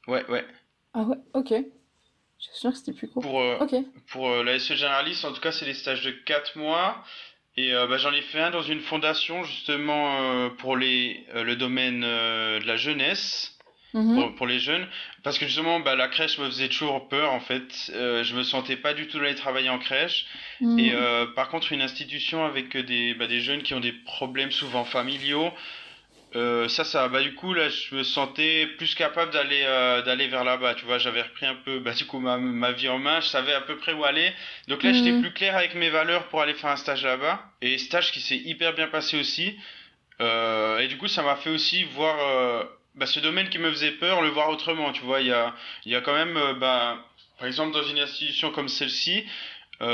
ouais, ouais. Ah ouais, ok. Je suis sûre que c'était plus court. Pour, Ok. la SE généraliste, en tout cas, c'est des stages de 4 mois. Et bah, j'en ai fait un dans une fondation, justement, pour le domaine de la jeunesse, Mhm. pour les jeunes. Parce que justement, bah, la crèche me faisait toujours peur, en fait. Je me sentais pas du tout d'aller travailler en crèche. Et Mhm. par contre, une institution avec des jeunes qui ont des problèmes souvent familiaux. Bah du coup là, je me sentais plus capable d'aller vers là-bas. Tu vois, j'avais repris un peu, bah du coup ma vie en main. Je savais à peu près où aller. Donc là, j'étais Mhm. plus clair avec mes valeurs pour aller faire un stage là-bas. Et stage qui s'est hyper bien passé aussi. Et du coup, ça m'a fait aussi voir bah, ce domaine qui me faisait peur, le voir autrement. Tu vois, il y a quand même, bah, par exemple, dans une institution comme celle-ci, bah,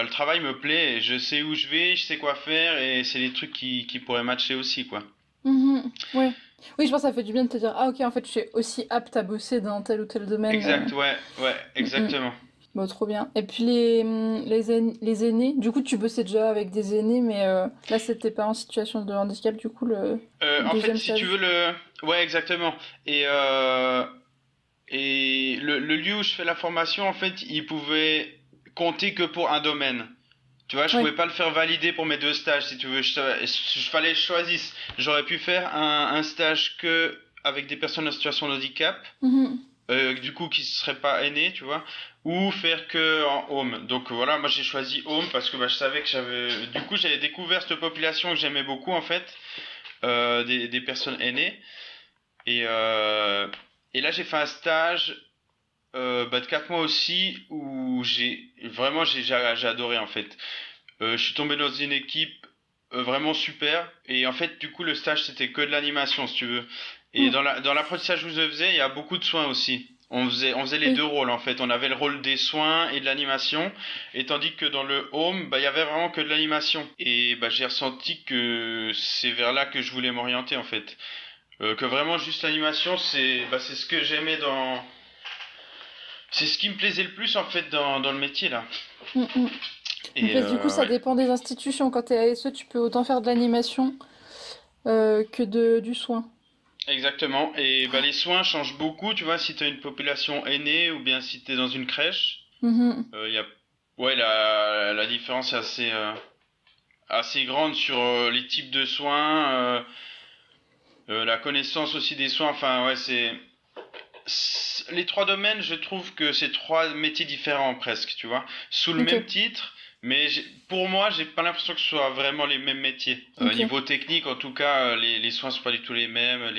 le travail me plaît et je sais où je vais, je sais quoi faire et c'est des trucs qui pourraient matcher aussi, quoi. Mhm. Ouais. Oui, je pense que ça fait du bien de te dire, ah ok, en fait, je suis aussi apte à bosser dans tel ou tel domaine. Exact, ouais, ouais, Mhm. exactement. Bon, trop bien. Et puis les aînés, du coup, tu bossais déjà avec des aînés, mais là, c'était pas en situation de handicap, du coup, le En fait, deuxième si tu veux stage. ouais, exactement. Et le lieu où je fais la formation, en fait, il pouvait compter que pour un domaine. Tu vois, je Oui. pouvais pas le faire valider pour mes deux stages, si tu veux. Fallait que je choisisse. J'aurais pu faire un stage que avec des personnes en situation de handicap, Mhm. du coup qui seraient pas aînés, tu vois, ou faire que en home. Donc voilà, moi j'ai choisi home parce que bah, je savais que du coup j'avais découvert cette population que j'aimais beaucoup en fait, des personnes aînées. Et, euh, et là j'ai fait un stage de 4 mois aussi où j'ai adoré en fait. Je suis tombé dans une équipe vraiment super. Et en fait, du coup, le stage, c'était que de l'animation, si tu veux. Et Mm. dans l'apprentissage que je faisais, il y a beaucoup de soins aussi. On faisait les deux Oui. rôles, en fait. On avait le rôle des soins et de l'animation. Et tandis que dans le home, bah, il y avait vraiment que de l'animation. Et bah, j'ai ressenti que c'est vers là que je voulais m'orienter, en fait. Que vraiment juste l'animation, c'est ce que j'aimais c'est ce qui me plaisait le plus, en fait, dans le métier, là. Mm, mm. Et Parce que du coup, ça ouais. dépend des institutions. Quand tu es ASE, tu peux autant faire de l'animation que du soin. Exactement. Et bah, les soins changent beaucoup, tu vois, si tu as une population aînée ou bien si tu es dans une crèche. Mhm. Y a... Ouais, la différence est assez grande sur les types de soins, la connaissance aussi des soins. Enfin, ouais, les trois domaines, je trouve que c'est trois métiers différents presque, tu vois, sous le Ok, même titre, mais pour moi, j'ai pas l'impression que ce soit vraiment les mêmes métiers. ok. Niveau technique, en tout cas, les soins sont pas du tout les mêmes.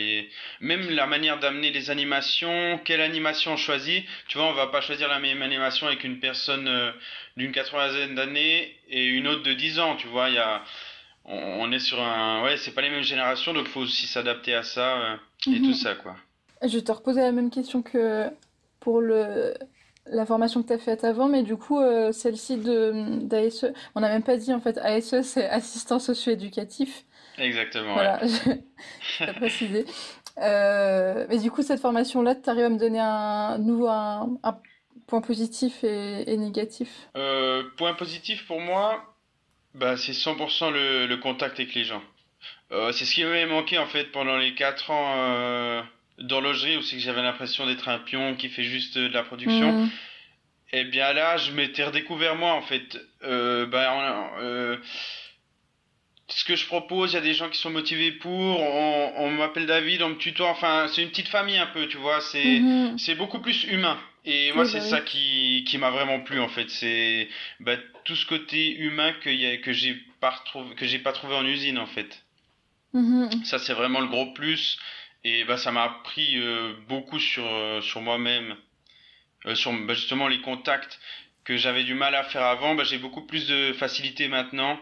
Même la manière d'amener les animations, quelle animation on choisit, tu vois, on va pas choisir la même animation avec une personne d'une 80aine d'années et une autre de 10 ans, tu vois, on est sur ouais, c'est pas les mêmes générations, donc faut aussi s'adapter à ça et tout Mhm. ça, quoi. Je vais te reposer la même question que pour la formation que tu as faite avant, mais du coup, celle-ci d'ASE, on n'a même pas dit en fait, ASE c'est assistant socio-éducatif. Exactement, ouais. Voilà, je t'ai précisé. Mais du coup, cette formation-là, tu arrives à me donner un point positif et négatif. Point positif pour moi, bah, c'est 100% le contact avec les gens. C'est ce qui m'avait manqué en fait pendant les 4 ans d'horlogerie où c'est que j'avais l'impression d'être un pion qui fait juste de la production. Hmm. Et bien là, je m'étais redécouvert moi en fait. Ce que je propose, il y a des gens qui sont motivés on m'appelle David, on me tutoie, enfin c'est une petite famille un peu, tu vois, Mhm. c'est beaucoup plus humain. Et moi Oui, c'est bah ça oui. qui m'a vraiment plu en fait, c'est bah, tout ce côté humain que j'ai pas trouvé en usine en fait. Mhm. Ça c'est vraiment le gros plus et bah ça m'a appris beaucoup sur moi-même, sur bah, justement les contacts que j'avais du mal à faire avant, bah, j'ai beaucoup plus de facilité maintenant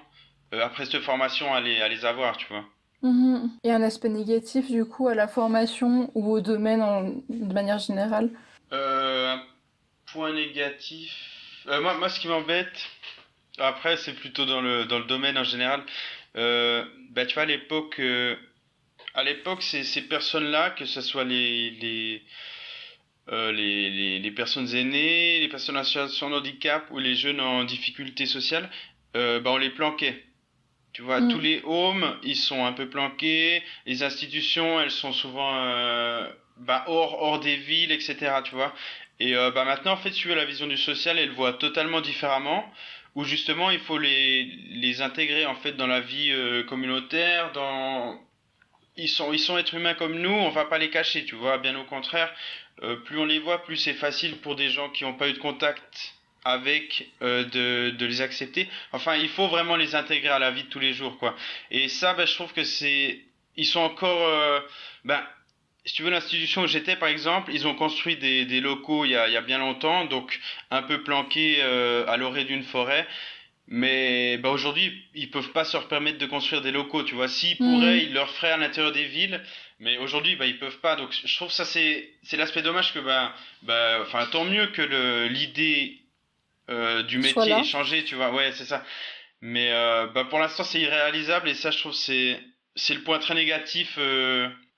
après cette formation à les avoir, tu vois. Mhm. Et un aspect négatif, du coup, à la formation ou au domaine de manière générale. Un point négatif. Moi, ce qui m'embête, après, c'est plutôt dans le domaine en général. Bah, tu vois, à l'époque, ces personnes-là, que ce soit les personnes aînées, les personnes en situation de handicap ou les jeunes en difficulté sociale, bah, on les planquait. Tu vois, tous Mm. les homes, ils sont un peu planqués. Les institutions, elles sont souvent bah, hors des villes, etc. Tu vois. Et bah, maintenant, en fait, si tu veux, la vision du social, elle voit totalement différemment. Où justement, il faut les intégrer en fait dans la vie communautaire. Ils sont êtres humains comme nous. On va pas les cacher, tu vois. Bien au contraire, plus on les voit, plus c'est facile pour des gens qui n'ont pas eu de contact avec de les accepter. Enfin, il faut vraiment les intégrer à la vie de tous les jours, quoi. Et ça, ben, je trouve que ils sont encore, ben, si tu veux, l'institution où j'étais, par exemple, ils ont construit des locaux il y a bien longtemps, donc un peu planqués à l'orée d'une forêt. Mais bah aujourd'hui, ils peuvent pas se permettre de construire des locaux, tu vois. S'ils pourraient, Mm. ils leur feraient à l'intérieur des villes, mais aujourd'hui, bah ils peuvent pas. Donc je trouve ça c'est l'aspect dommage que enfin tant mieux que l'idée du Soit métier ait là. changé, tu vois. Ouais, c'est ça. Mais bah pour l'instant, c'est irréalisable et ça, je trouve c'est le point très négatif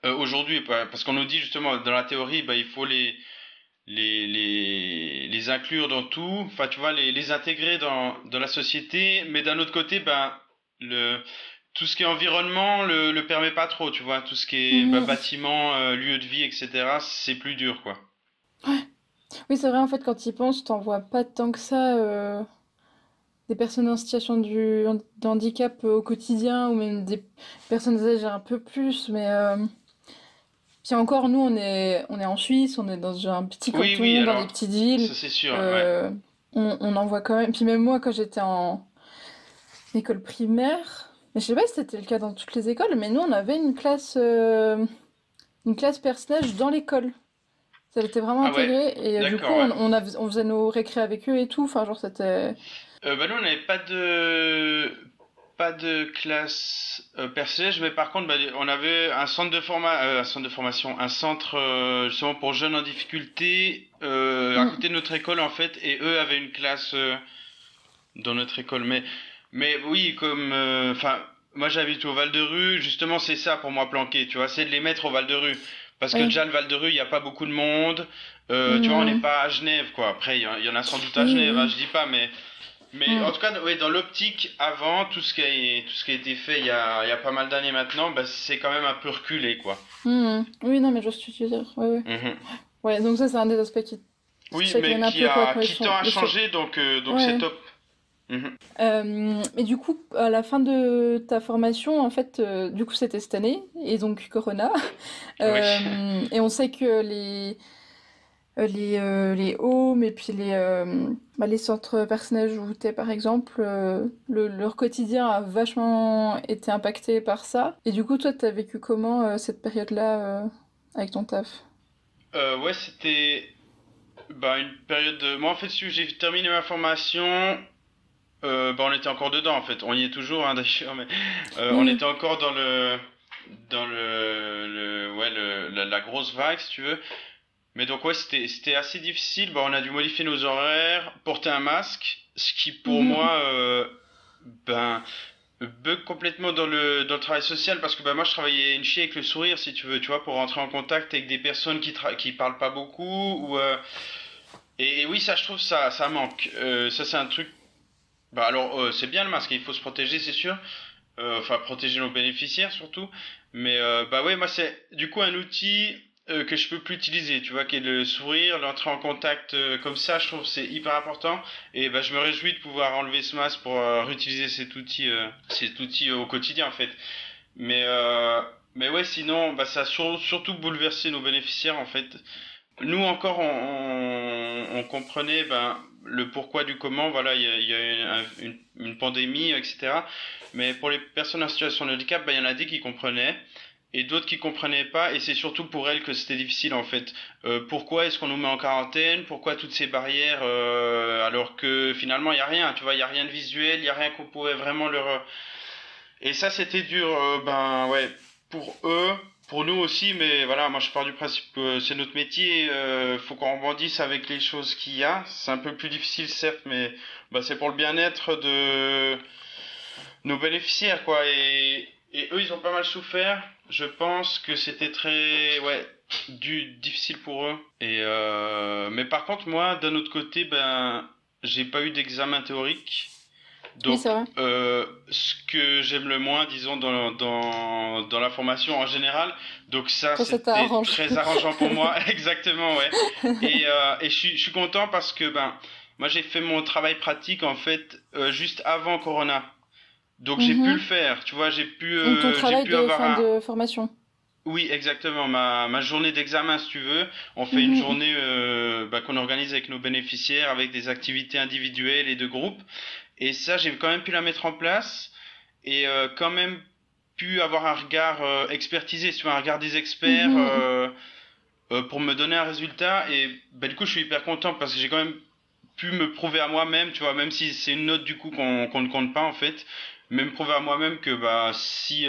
aujourd'hui, parce qu'on nous dit justement dans la théorie, bah il faut les inclure dans tout, enfin tu vois, les intégrer dans la société, mais d'un autre côté, ben, le, tout ce qui est environnement le permet pas trop, tu vois, tout ce qui est bah, Mhm. bâtiment, lieu de vie, etc., c'est plus dur, quoi. Ouais. Oui, c'est vrai, en fait, quand tu y penses, t'en vois pas tant que ça des personnes en situation de handicap au quotidien ou même des personnes âgées un peu plus. Mais puis encore, nous, on est en Suisse, on est dans un petit Oui, oui, canton, dans des alors, petites villes. ça c'est sûr, ouais. euh, on en voit quand même. Puis même moi, quand j'étais en école primaire, mais je sais pas si c'était le cas dans toutes les écoles, mais nous, on avait une classe personnage dans l'école. Ça était vraiment Ah ouais, intégré et du coup, d'accord, ouais. on faisait nos récrés avec eux et tout. Enfin, genre, c'était. Bah nous, on n'avait pas de classe personnelle, mais par contre, bah, on avait un centre de formation, un centre justement pour jeunes en difficulté à Mm. côté de notre école en fait, et eux avaient une classe dans notre école. Mais oui, comme, enfin, moi j'habite au Val-de-Rue, justement c'est ça pour moi planqué, tu vois, c'est de les mettre au Val-de-Rue. Parce que Oui. déjà le Val-de-Rue, il n'y a pas beaucoup de monde. Tu vois, on n'est Mm. pas à Genève, quoi. Après, il y en a sans doute à Oui, Genève, hein, oui. je dis pas, mais en Mm. tout cas, ouais, dans l'optique avant, tout ce qui a été fait il y a pas mal d'années maintenant, bah, c'est quand même un peu reculé, quoi. Mm. Oui, non, mais je vois ce que tu veux dire. Ouais, ouais. Mhm. Ouais, donc ça, c'est un des aspects qui Oui, mais chagrinent un qui peu, quoi, a, quand ils qui tend sont. à Le fait. changer, donc c'est Ouais. top. Mhm. Mais du coup, à la fin de ta formation, en fait, du coup, c'était cette année, et donc Corona. Oui. Et on sait que les homes et puis les centres personnels où t'es, par exemple, leur quotidien a vachement été impacté par ça. Et du coup, toi, t'as vécu comment cette période-là avec ton taf? Ouais, c'était bah, une période de... Moi, en fait, si j'ai terminé ma formation, bah, on était encore dedans, en fait. On y est toujours, hein, d'ailleurs, mais on Oui. était encore ouais, la grosse vague, si tu veux. Mais donc ouais, c'était assez difficile. Bon, on a dû modifier nos horaires, porter un masque, ce qui pour Mhm. moi ben bug complètement dans le travail social parce que ben moi je travaillais une chier avec le sourire si tu veux, tu vois, pour rentrer en contact avec des personnes qui parlent pas beaucoup ou et oui, ça je trouve ça manque. Ça c'est un truc. Bah alors c'est bien le masque, il faut se protéger, c'est sûr. Enfin protéger nos bénéficiaires surtout. Mais bah ouais, moi c'est du coup un outil que je peux plus utiliser, tu vois, qui est le sourire, l'entrée en contact comme ça, je trouve que c'est hyper important. Et bah je me réjouis de pouvoir enlever ce masque pour réutiliser cet outil au quotidien en fait. Mais mais ouais, sinon bah ça a surtout bouleversé nos bénéficiaires en fait. Nous encore, on comprenait ben, le pourquoi du comment. Voilà, il y a eu une pandémie, etc. Mais pour les personnes en situation de handicap, ben, il y en a des qui comprenaient et d'autres qui comprenaient pas. Et c'est surtout pour elles que c'était difficile en fait. Pourquoi est-ce qu'on nous met en quarantaine? Pourquoi toutes ces barrières alors que finalement il y a rien. Tu vois, il y a rien de visuel, il y a rien qu'on pourrait vraiment leur et ça, c'était dur, ben ouais, pour eux, pour nous aussi, mais voilà, moi je pars du principe que c'est notre métier, faut qu'on rebondisse avec les choses qu'il y a. C'est un peu plus difficile, certes, mais bah, c'est pour le bien-être de nos bénéficiaires, quoi. Et eux, ils ont pas mal souffert. Je pense que c'était très, ouais, difficile pour eux. Mais par contre, moi, d'un autre côté, ben, j'ai pas eu d'examen théorique. Oui, c'est Donc, vrai. ce que j'aime le moins, disons, dans la formation en général, donc ça, Toi, ça c'était t'arrange. très arrangeant pour moi, exactement, ouais. Et je suis content parce que, ben, moi, j'ai fait mon travail pratique, en fait, juste avant Corona. Donc, j'ai pu le Mhm. faire, tu vois, j'ai pu, Donc ton j'ai travail pu de avoir fin un... de formation. Oui, exactement, ma journée d'examen, si tu veux. On fait une Mhm. journée bah, qu'on organise avec nos bénéficiaires, avec des activités individuelles et de groupe. Et ça, j'ai quand même pu la mettre en place et quand même pu avoir un regard expertisé, tu vois, un regard des experts Mhm. pour me donner un résultat. Et bah, du coup, je suis hyper content parce que j'ai quand même pu me prouver à moi-même, tu vois, même si c'est une note du coup qu'on ne compte pas en fait, même prouver à moi-même que bah si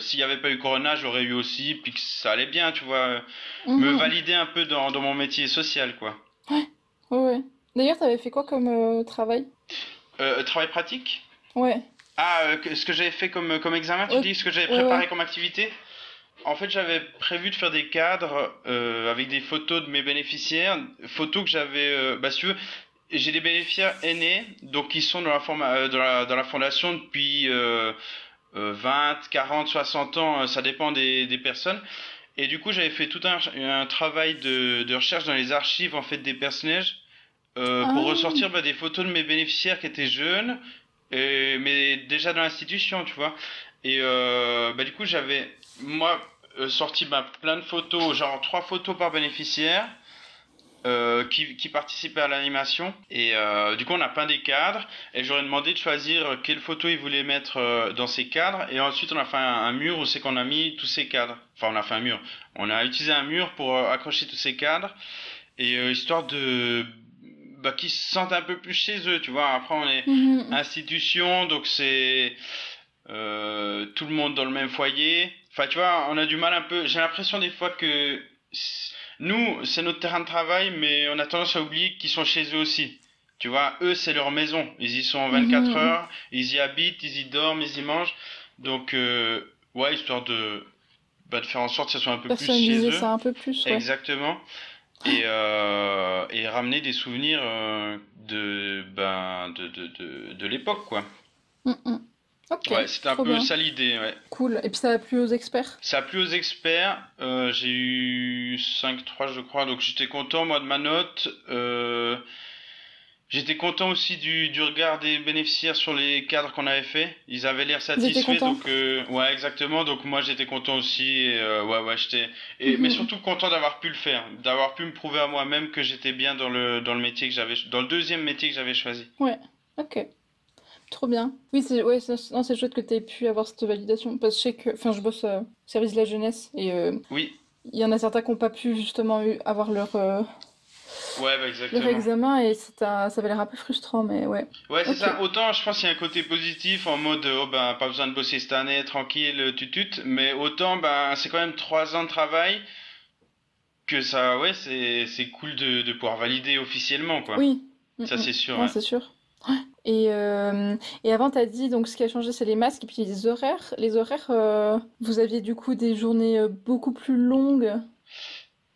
s'il y avait pas eu Corona, j'aurais eu aussi, puis que ça allait bien, tu vois, me Mhm. valider un peu dans mon métier social, quoi. Ouais, ouais. D'ailleurs, t'avais fait quoi comme travail? Travail pratique? Ouais. Ah, ce que j'avais fait comme examen, tu Ouais, dis, ce que j'avais ouais, ouais. préparé comme activité? En fait, j'avais prévu de faire des cadres avec des photos de mes bénéficiaires, photos que j'avais, bah, si tu veux, j'ai des bénéficiaires aînés, donc qui sont dans la fondation depuis 20, 40, 60 ans, ça dépend des personnes. Et du coup, j'avais fait tout un travail de recherche dans les archives en fait des personnages pour Ah, ressortir des photos de mes bénéficiaires qui étaient jeunes, mais déjà dans l'institution, tu vois. Et du coup, j'avais moi sorti plein de photos, genre 3 photos par bénéficiaire. Qui participait à l'animation. Et du coup, on a peint des cadres. Et j'aurais demandé de choisir quelle photo ils voulaient mettre dans ces cadres. Et ensuite, on a fait un mur où c'est qu'on a mis tous ces cadres. Enfin, on a fait un mur. On a utilisé un mur pour accrocher tous ces cadres. Et histoire de qu'ils se sentent un peu plus chez eux, tu vois. Après, on est mhm, institution, donc c'est tout le monde dans le même foyer. Enfin, tu vois, on a du mal un peu. J'ai l'impression des fois que nous, c'est notre terrain de travail, mais on a tendance à oublier qu'ils sont chez eux aussi. Tu vois, eux, c'est leur maison. Ils y sont 24 mhm. heures, ils y habitent, ils y dorment, ils y mangent. Donc, ouais, histoire de faire en sorte que ce soit un peu plus chez Personnaliser eux. ça un peu plus, ouais. Exactement. Et ramener des souvenirs de l'époque, quoi. Mhm. Ok, Ouais, c'était un trop peu bien. ça l'idée, ouais. Cool. Et puis ça a plu aux experts? Ça a plu aux experts. J'ai eu 5,3 je crois, donc j'étais content moi de ma note. J'étais content aussi du regard des bénéficiaires sur les cadres qu'on avait fait. Ils avaient l'air Ils étaient satisfaits, contents? donc ouais exactement. Donc moi j'étais content aussi. Et, ouais j'étais. Mais Mhm. surtout content d'avoir pu le faire, d'avoir pu me prouver à moi-même que j'étais bien dans le métier que j'avais, dans le deuxième métier que j'avais choisi. Ouais, ok. Trop bien. Oui, non, c'est chouette que tu aies pu avoir cette validation. Parce que je sais que, enfin, je bosse au service de la jeunesse et Oui, il y en a certains qui n'ont pas pu justement avoir ouais leur exactement. examen et ça avait l'air un peu frustrant, mais ouais. Ouais, c'est Ok. ça. Autant, je pense qu'il y a un côté positif en mode, oh ben, pas besoin de bosser cette année, tranquille, tutut. Mais autant, ben, c'est quand même 3 ans de travail que ça, ouais, c'est cool de pouvoir valider officiellement, quoi. Oui. Ça, c'est sûr, Non, ouais. c'est sûr. Et avant, tu as dit, donc ce qui a changé, c'est les masques et puis les horaires. Les horaires, vous aviez du coup des journées beaucoup plus longues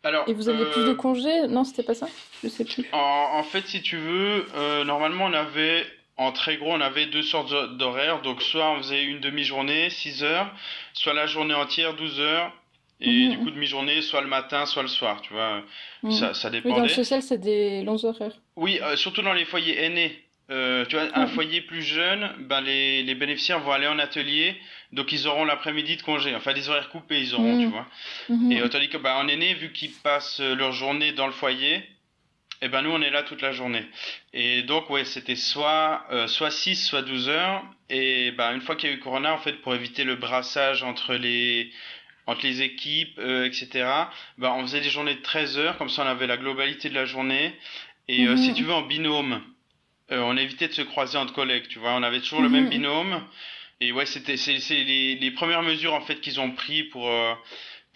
Alors, et vous aviez plus de congés? Non, c'était pas ça? Je sais plus. en fait, si tu veux, normalement, en très gros, on avait 2 sortes d'horaires. Donc, soit on faisait une demi-journée, 6 heures, soit la journée entière, 12 heures. Et du coup, Mhm. demi-journée, soit le matin, soit le soir, tu vois. Mhm. Ça Oui, dans le dépendait. social, c'est des longs horaires. Oui, surtout dans les foyers aînés. Tu vois, un Ouais. foyer plus jeune, ben les bénéficiaires vont aller en atelier, donc ils auront l'après-midi de congé. Enfin, des horaires coupés, ils auront, tu Mhm. vois. Et Mhm. tandis que ben, en aîné, vu qu'ils passent leur journée dans le foyer, eh ben nous on est là toute la journée. Et donc ouais, c'était soit 6, soit 12 heures. Et ben une fois qu'il y a eu Corona, en fait, pour éviter le brassage entre les équipes, etc. Ben on faisait des journées de 13 heures, comme ça on avait la globalité de la journée. Et si tu Mhm. veux en binôme, on évitait de se croiser entre collègues, tu vois. On avait toujours le même Mhm. binôme. Et ouais, c'est les premières mesures en fait qu'ils ont pris pour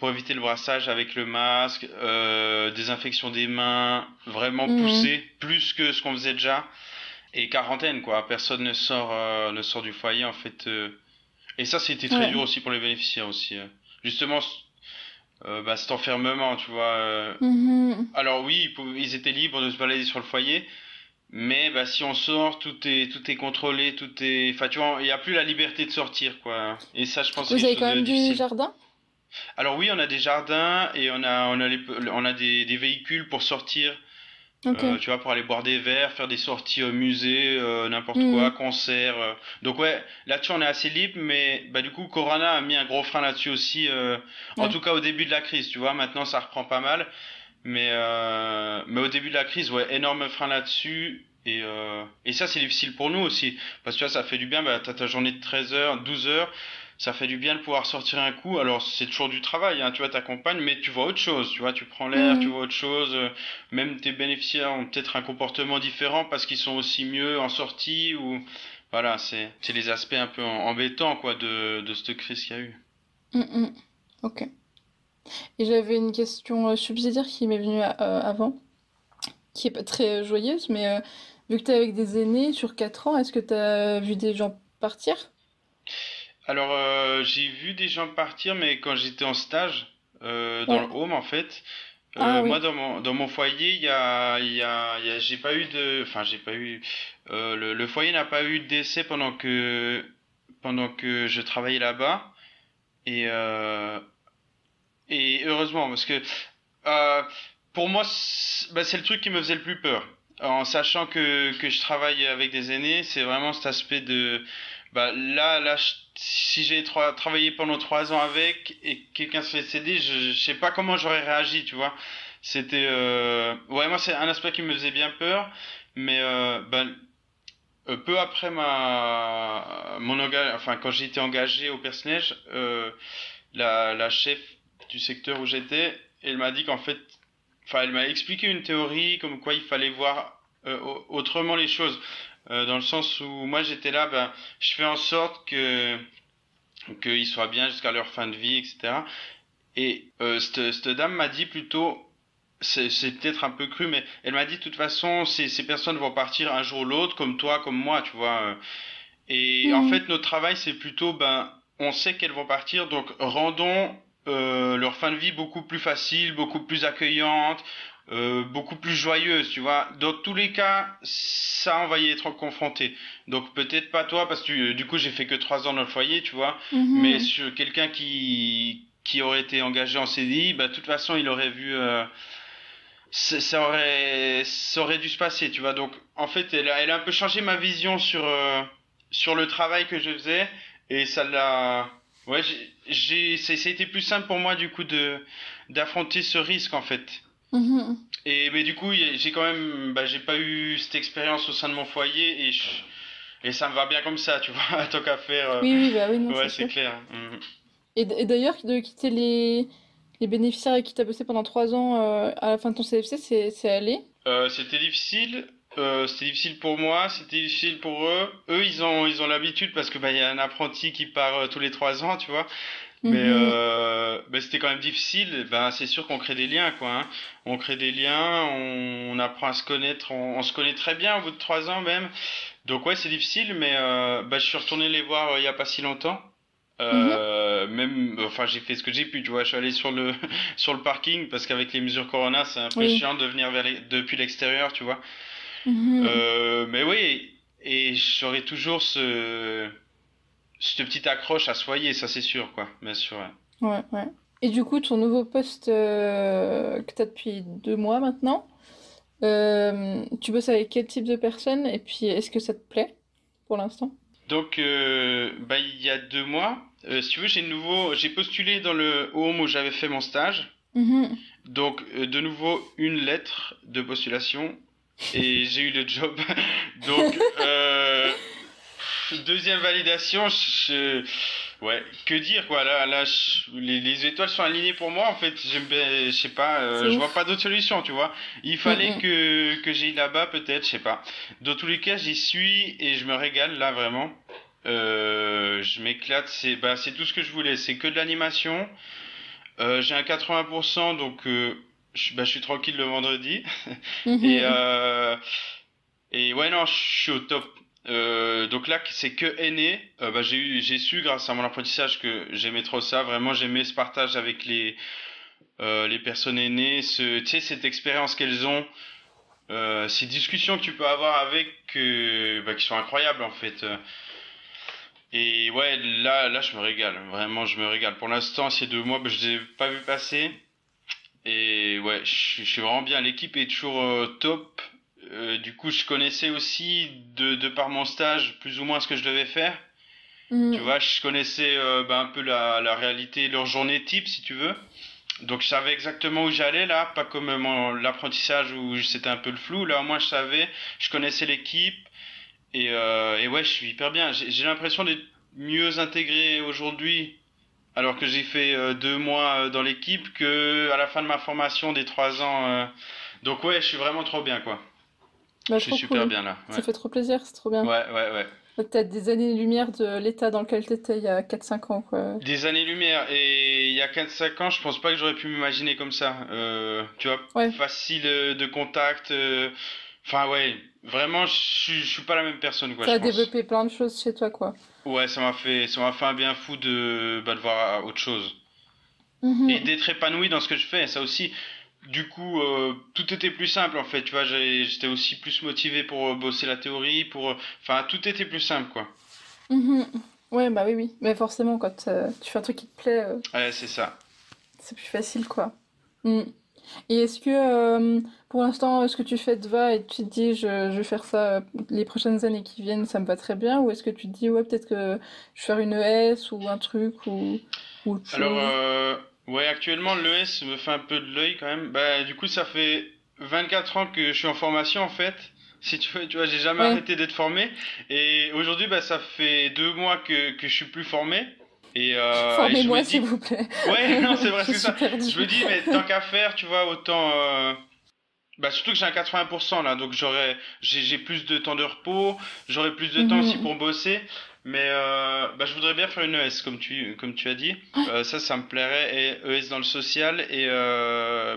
éviter le brassage avec le masque, désinfection des mains, vraiment Mhm. poussé, plus que ce qu'on faisait déjà. Et quarantaine, quoi. Personne ne sort du foyer, en fait. Et ça, c'était très Ouais. dur aussi pour les bénéficiaires aussi. Justement, cet enfermement, tu vois. Mhm. Alors oui, ils étaient libres de se balader sur le foyer, mais bah, si on sort, tout est contrôlé, enfin, tu vois, il n'y a plus la liberté de sortir, quoi. Et ça, je pense, c'est Vous quelque avez chose quand de même du difficile. jardin? Alors oui, on a des jardins et on a des véhicules pour sortir, Ok. tu vois, pour aller boire des verres, faire des sorties au musée, n'importe quoi, Mhm. concerts. Donc ouais, là-dessus on est assez libre, mais bah du coup Corona a mis un gros frein là-dessus aussi. En Ouais. tout cas au début de la crise, tu vois. Maintenant ça reprend pas mal, mais au début de la crise, ouais, énorme frein là-dessus. Et ça c'est difficile pour nous aussi, parce que tu vois, ça fait du bien. Bah t'as ta journée de 13 heures, 12 heures. Ça fait du bien de pouvoir sortir un coup. Alors c'est toujours du travail, hein, tu vois, t'accompagnes, mais tu vois autre chose, tu vois, tu prends l'air, tu Mhm. vois autre chose. Même tes bénéficiaires ont peut-être un comportement différent parce qu'ils sont aussi mieux en sortie ou voilà, c'est les aspects un peu embêtants quoi de cette crise qu'il y a eu. Mhm. Ok. Et j'avais une question subsidiaire qui m'est venue avant, qui est pas très joyeuse, mais vu que t'es avec des aînés sur 4 ans, est-ce que t'as vu des gens partir? Alors j'ai vu des gens partir, mais quand j'étais en stage dans le Ouais. home en fait. Ah Moi, oui. dans mon foyer, j'ai pas eu enfin, j'ai pas eu, le foyer n'a pas eu de décès pendant que je travaillais là-bas. Et Et heureusement, parce que euh, pour moi, c'est le truc qui me faisait le plus peur. En sachant que je travaille avec des aînés, c'est vraiment cet aspect de... si j'ai travaillé pendant 3 ans avec et que quelqu'un se fait céder, je sais pas comment j'aurais réagi, tu vois. C'était... Ouais, moi, c'est un aspect qui me faisait bien peur, mais peu après enfin, quand j'ai été engagé au personnage, la chef du secteur où j'étais, elle m'a dit qu'en fait, enfin, elle m'a expliqué une théorie comme quoi il fallait voir autrement les choses. Dans le sens où moi j'étais là, je fais en sorte que qu'ils soient bien jusqu'à leur fin de vie, etc. Et cette dame m'a dit plutôt, c'est peut-être un peu cru, mais elle m'a dit de toute façon, ces personnes vont partir un jour ou l'autre, comme toi, comme moi, tu vois. Et en Mhm. fait, notre travail, c'est plutôt, on sait qu'elles vont partir, donc rendons leur fin de vie beaucoup plus facile, beaucoup plus accueillante, beaucoup plus joyeuse, tu vois. Dans tous les cas, ça, on va y être confronté. Donc peut-être pas toi, parce que du coup, j'ai fait que 3 ans dans le foyer, tu vois. Mais Mhm. sur quelqu'un qui aurait été engagé en CDI, de toute façon, il aurait vu, ça aurait dû se passer, tu vois. Donc, en fait, elle a un peu changé ma vision sur le travail que je faisais, et ça l'a, ouais, ça a été plus simple pour moi, du coup, d'affronter ce risque, en fait. Mhm. Mais du coup, j'ai quand même, j'ai pas eu cette expérience au sein de mon foyer, et ça me va bien comme ça, tu vois, tant qu'à faire, Oui, oui, bah oui, non, ouais, c'est c'est sûr. clair. Mhm. Et d'ailleurs, de quitter les bénéficiaires avec qui t'as bossé pendant 3 ans à la fin de ton CFC, c'est allé? C'était difficile. C'était difficile pour moi, c'était difficile pour eux. Eux, ils ont l'habitude parce que il y a un apprenti qui part tous les 3 ans, tu vois. Mhm. Mais c'était quand même difficile. C'est sûr qu'on crée des liens, quoi. Hein. On crée des liens, on apprend à se connaître, on se connaît très bien au bout de 3 ans même. Donc ouais, c'est difficile, mais je suis retourné les voir il y a pas si longtemps. Mhm. Enfin, j'ai fait ce que j'ai pu, tu vois. Je suis allé sur le sur le parking parce qu'avec les mesures Corona, c'est un peu Oui. chiant de venir depuis l'extérieur, tu vois. Mhm. Mais oui, et j'aurai toujours cette petite accroche à ce foyer, ça c'est sûr, quoi. Bien sûr. Ouais. Ouais, ouais. Et du coup, ton nouveau poste que t'as depuis 2 mois maintenant, tu bosses avec quel type de personnes et puis est-ce que ça te plaît pour l'instant? Donc, il y a 2 mois, si tu veux, j'ai postulé dans le home où j'avais fait mon stage. Mhm. Donc, de nouveau, une lettre de postulation et j'ai eu le job. Donc, deuxième validation, ouais, que dire quoi. Là, les étoiles sont alignées pour moi. En fait, je sais pas, C'est je vois pas ouf. d'autre solution, tu vois. Il fallait Mhm. que j'aille là-bas, peut-être, je sais pas. Dans tous les cas, j'y suis et je me régale là vraiment. Je m'éclate. C'est tout ce que je voulais. C'est que de l'animation. J'ai un 80%, donc je suis tranquille le vendredi. Et Mhm. euh, et ouais, non, je suis au top. Donc là, c'est que aîné. J'ai su grâce à mon apprentissage que j'aimais trop ça. Vraiment, j'aimais ce partage avec les personnes aînées, tu sais, cette expérience qu'elles ont, ces discussions que tu peux avoir avec, qui sont incroyables en fait. Et ouais, là, je me régale. Vraiment, je me régale. Pour l'instant, ces 2 mois, je les ai pas vu passer. Et ouais, je suis vraiment bien. L'équipe est toujours top. Du coup, je connaissais aussi de par mon stage plus ou moins ce que je devais faire. Tu Mhm. vois, je connaissais un peu la réalité, leur journée type, si tu veux. Donc, je savais exactement où j'allais là, pas comme l'apprentissage où c'était un peu le flou. Là, au moins, je savais, je connaissais l'équipe. Et ouais, je suis hyper bien. J'ai l'impression d'être mieux intégré aujourd'hui alors que j'ai fait 2 mois dans l'équipe que à la fin de ma formation des 3 ans. Donc ouais, je suis vraiment trop bien quoi. Bah, Je suis trop super cool. bien là. Ça Ouais. fait trop plaisir, c'est trop bien. Ouais, ouais, ouais. Peut-être des années-lumière de l'état dans lequel t'étais il y a 4 5 ans, quoi. Des années-lumière. Et il y a 4 5 ans, je pense pas que j'aurais pu m'imaginer comme ça. Tu vois, Ouais, facile de contact. Enfin ouais, vraiment, je suis pas la même personne quoi, ça je a pense. développé plein de choses chez toi, quoi. Ouais, ça m'a fait un bien fou de voir autre chose. Et Mhm. d'être épanoui dans ce que je fais, ça aussi. Du coup, tout était plus simple en fait, tu vois, j'étais aussi plus motivé pour bosser la théorie, enfin, tout était plus simple quoi. Mhm. Ouais, bah oui, oui. Mais forcément, quand tu fais un truc qui te plaît, Ouais, c'est ça. c'est plus facile, quoi. Mm. Et est-ce que, pour l'instant, ce que tu fais te va et tu te dis, je vais faire ça les prochaines années qui viennent, ça me va très bien, ou est-ce que tu te dis, ouais, peut-être que je vais faire une ES ou un truc ou autre Alors, chose? ouais, actuellement, l'ES me fait un peu de l'œil quand même. Bah, du coup, ça fait 24 ans que je suis en formation en fait. Si tu vois, j'ai jamais Ouais, arrêté d'être formé. Et aujourd'hui, bah, ça fait 2 mois que je suis plus formé. Et je me formez-moi, s'il dis, vous plaît. ouais, non, c'est vrai, Je c'est suis ça. Je perdue. me dis, mais tant qu'à faire, tu vois, autant, bah, surtout que j'ai un 80% là, donc j'ai plus de temps de repos, j'aurai plus de temps aussi Mhm. pour bosser, mais bah, je voudrais bien faire une ES comme tu as dit. Ça me plairait et ES dans le social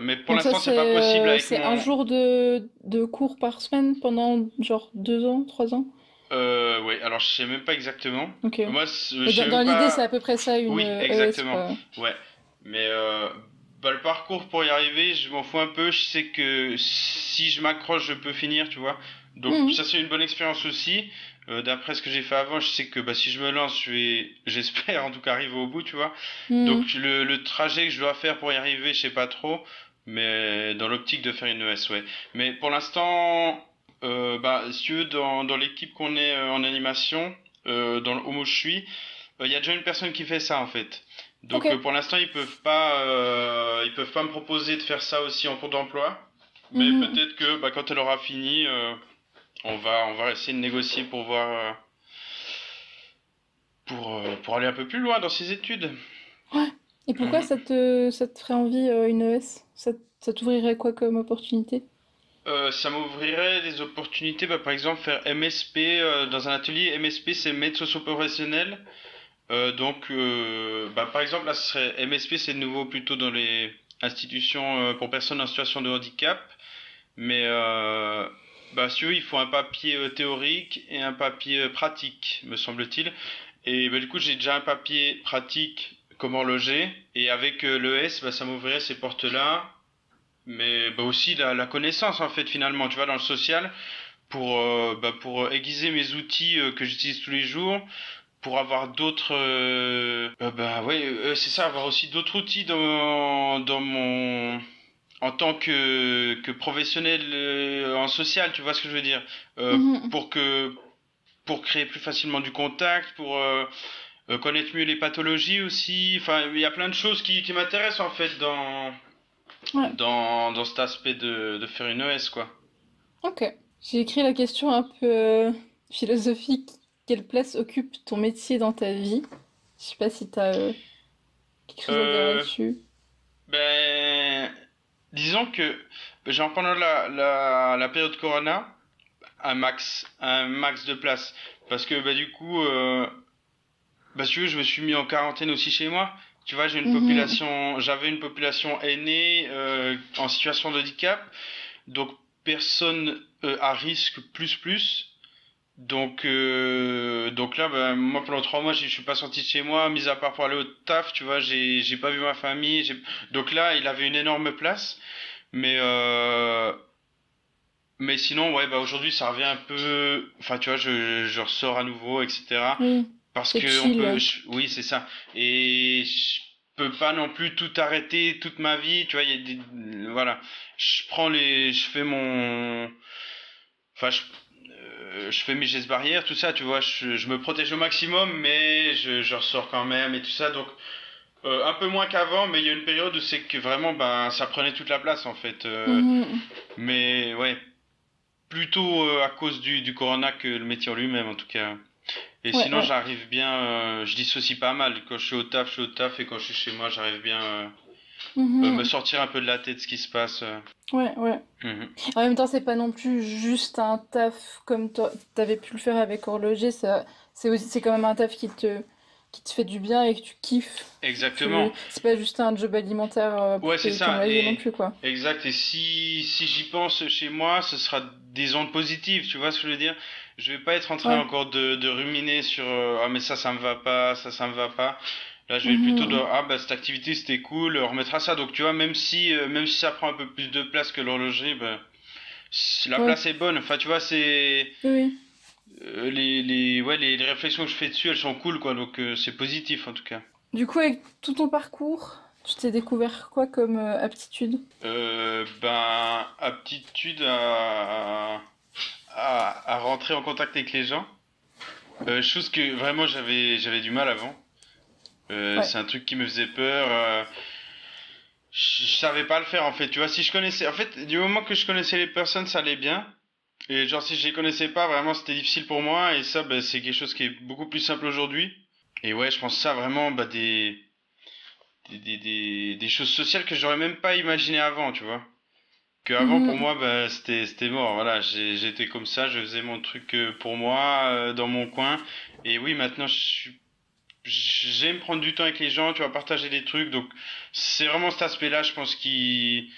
mais pour Donc ça, l'instant c'est pas possible avec c'est un mon jour de cours par semaine pendant genre 2 ans, 3 ans? ouais, alors je sais même pas exactement. Ok. Je Mais sais dans même l'idée, c'est pas. à peu près ça, une Oui, ES, exactement. quoi. Ouais. Mais bah, le parcours pour y arriver, je m'en fous un peu. Je sais que si je m'accroche, je peux finir, tu vois. Donc Mhm. ça c'est une bonne expérience aussi. D'après ce que j'ai fait avant, je sais que bah, si je me lance, j'espère en tout cas arriver au bout, tu vois. Donc Mhm. le trajet que je dois faire pour y arriver, je sais pas trop. Mais dans l'optique de faire une ES, ouais. Mais pour l'instant, bah, si tu veux, dans l'équipe qu'on est en animation, dans le Homo je suis, il y a déjà une personne qui fait ça en fait. Ok. Donc pour l'instant ils peuvent pas me proposer de faire ça aussi en cours d'emploi. Mais Mhm. peut-être que bah, quand elle aura fini, on va essayer de négocier pour voir pour aller un peu plus loin dans ses études. Ouais. Et pourquoi Mhm. ça te ferait envie, une ES? Ça t'ouvrirait quoi comme opportunité? Ça m'ouvrirait des opportunités, bah, par exemple faire MSP dans un atelier. MSP c'est maître socio-professionnel. Bah, par exemple là ce serait MSP, c'est de nouveau plutôt dans les institutions pour personnes en situation de handicap. Mais bah, si tu veux, il faut un papier théorique et un papier pratique, me semble-t-il. Et bah, du coup, j'ai déjà un papier pratique, comment loger. Et avec l'ES, bah, ça m'ouvrirait ces portes-là. Mais bah, aussi la connaissance, en fait, finalement, tu vois, dans le social, pour aiguiser mes outils que j'utilise tous les jours, pour avoir d'autres bah ouais c'est ça, avoir aussi d'autres outils dans mon en tant que professionnel en social, tu vois ce que je veux dire. Euh, Mhm. pour que pour créer plus facilement du contact, pour connaître mieux les pathologies aussi. Enfin, il y a plein de choses qui m'intéressent en fait Ouais. dans cet aspect de faire une ES quoi. Ok. J'ai écrit la question un peu philosophique. Quelle place occupe ton métier dans ta vie? Je sais pas si t'as quelque chose à dire Euh, là-dessus. ben disons que genre pendant la période Corona, un max de place parce que bah du coup bah, si tu veux, je me suis mis en quarantaine aussi chez moi. Tu vois, Mhm. j'avais une population aînée en situation de handicap, donc personne à risque plus. Donc là, ben, moi pendant 3 mois, je suis pas sorti de chez moi, mis à part pour aller au taf, tu vois, j'ai pas vu ma famille. Donc là, il avait une énorme place, mais mais sinon, ouais, bah aujourd'hui, ça revient un peu. Enfin, tu vois, je ressors à nouveau, etc. Oui. Parce C'est que on peut, chill. oui, c'est ça. Et je peux pas non plus tout arrêter toute ma vie. Tu vois, il y a voilà. Je fais mon, enfin, je fais mes gestes barrières, tout ça. Tu vois, je me protège au maximum, mais je ressors quand même et tout ça. Donc, un peu moins qu'avant, mais il y a une période où c'est que vraiment, ben, ça prenait toute la place en fait. Mhm. Mais ouais, plutôt à cause du corona que le métier en lui-même en tout cas. Et Ouais, sinon, ouais. j'arrive bien, je dissocie pas mal. Quand je suis au taf, et quand je suis chez moi, j'arrive bien me Mhm. sortir un peu de la tête ce qui se passe. Ouais, ouais. Mhm. En même temps, c'est pas non plus juste un taf comme toi, t'avais pu le faire avec Horloger. C'est quand même un taf qui te fait du bien et que tu kiffes. Exactement. C'est pas juste un job alimentaire Ouais, pour c'est payer ton ça. loyer non Et plus, quoi. exact. Et si j'y pense chez moi, ce sera des ondes positives. Tu vois ce que je veux dire? Je vais pas être en train Ouais. encore de ruminer sur ah mais ça me va pas, ça me va pas. Là, je vais plutôt de Mhm. ah bah cette activité c'était cool, on remettra ça. Donc tu vois, même si ça prend un peu plus de place que l'horlogerie, ben la Ouais. place est bonne. Enfin, tu vois, c'est Oui, oui. les réflexions que je fais dessus, elles sont cool, quoi. Donc, c'est positif, en tout cas. Du coup, avec tout ton parcours, Tu t'es découvert quoi comme aptitude? Aptitude à rentrer en contact avec les gens. Chose que vraiment j'avais du mal avant. Ouais. C'est un truc qui me faisait peur. Je savais pas le faire en fait. Tu vois, si je connaissais, en fait, du moment que je connaissais les personnes, ça allait bien. Et genre si je les connaissais pas, vraiment c'était difficile pour moi. Et ça, bah, c'est quelque chose qui est beaucoup plus simple aujourd'hui. Et ouais, je pense ça vraiment bah, des choses sociales que j'aurais même pas imaginé avant, tu vois. Que avant pour Mhm. moi bah, c'était mort. Voilà, j'étais comme ça, je faisais mon truc pour moi dans mon coin. Et oui, maintenant j'aime prendre du temps avec les gens, tu vas partager des trucs. Donc c'est vraiment cet aspect-là, je pense qui